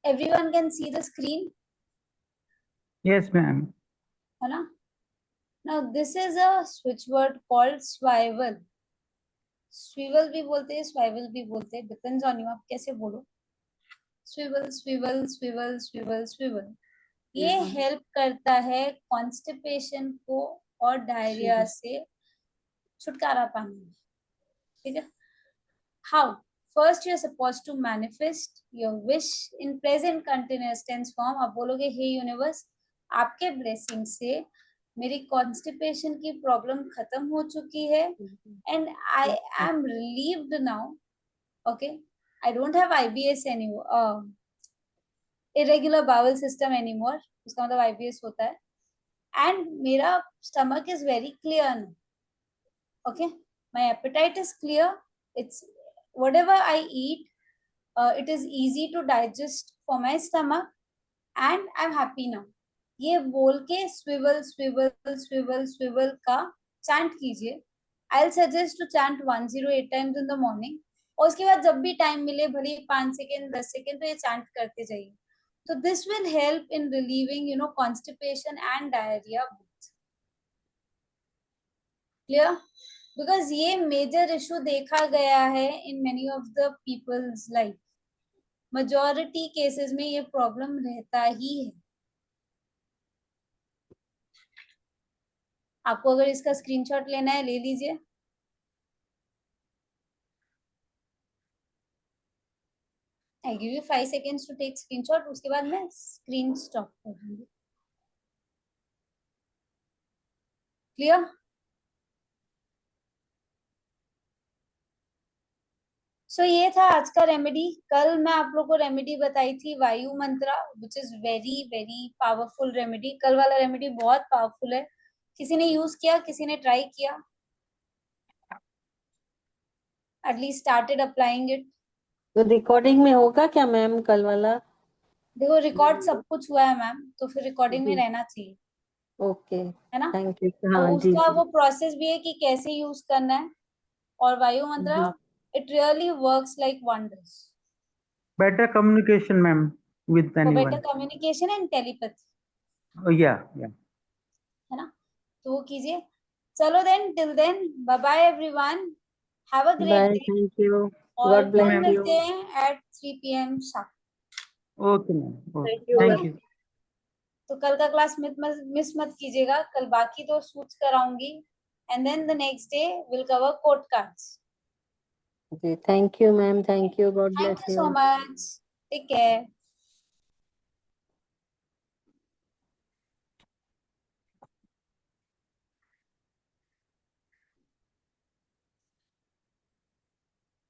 Everyone can see the screen, Yes ma'am. है ना? Now this is a switch word called swivel. Swivel भी बोलते हैं, swivel भी बोलते हैं, depends on you आप कैसे बोलो। Swivel, swivel, swivel, swivel, swivel. ये हेल्प करता है कॉन्स्टिपेशन को और डायरिया से छुटकारा पाने में। ठीक है? How? First, you're supposed to manifest your wish in present continuous tense form. आप बोलोगे, हे यूनिवर्स, आपके ब्लेसिंग से मेरी कॉन्स्टिपेशन की प्रॉब्लम खत्म हो चुकी है and I am relieved now. Okay, I don't have IBS anymore, irregular bowel system anymore, उसका मतलब IBS होता है। एंड मेरा stomach is very clear now. Okay, my appetite is clear. It's whatever I eat, it is easy to digest for my stomach and I'm happy now. ये बोल के swivel swivel swivel swivel का chant कीजिए। I'll suggest to chant 108 times in the morning, और उसके बाद जब भी टाइम मिले, भले ही 5 सेकेंड 10 सेकेंड, तो ये चैंट करते जाइए। तो this will help in relieving constipation and diarrhoea. Clear? Because ये मेजर इशू देखा गया है in many of the people's life. Majority cases में ये प्रॉब्लम रहता ही है। आपको अगर इसका स्क्रीनशॉट लेना है, ले लीजिए। I give you 5 seconds to take screenshot, उसके बाद मैं स्क्रीन स्टॉप कर दूंगी। क्लियर? सो ये था आज का रेमेडी। कल मैं आप लोगों को रेमेडी बताई थी Vayu mantra, which is very very powerful remedy. कल वाला रेमेडी बहुत पावरफुल है। किसी ने यूज किया, किसी ने ट्राई किया? At least started applying it. तो रिकॉर्डिंग में होगा क्या मैम कल वाला? देखो रिकॉर्ड सब कुछ हुआ है मैम, तो फिर रिकॉर्डिंग में जी। रहना चाहिए, ओके, है ना? Thank you. तो हाँ जी उसका जी वो प्रोसेस भी है कि कैसे यूज करना है। और वायु मंत्रा, जी। It really works like wonders better communication, ma'am, with for better anyone. Communication and telepathy, Oh, yeah. है ना? तो वो कीजिए। चलो then, till then, bye bye everyone, have a great bye, day. Thank you, और गॉड ब्लेस कल Ma'am. मिलते you. हैं एट 3 PM शाम। Okay, ma'am. Okay. Thank you Thank okay, you. तो कल का क्लास मिस मत कीजिएगा। कल बाकी तो सूट्स कराऊंगी, and then the next day will cover court cards. जी। Thank you ma'am, thank you, god thank bless you you. So much, take care.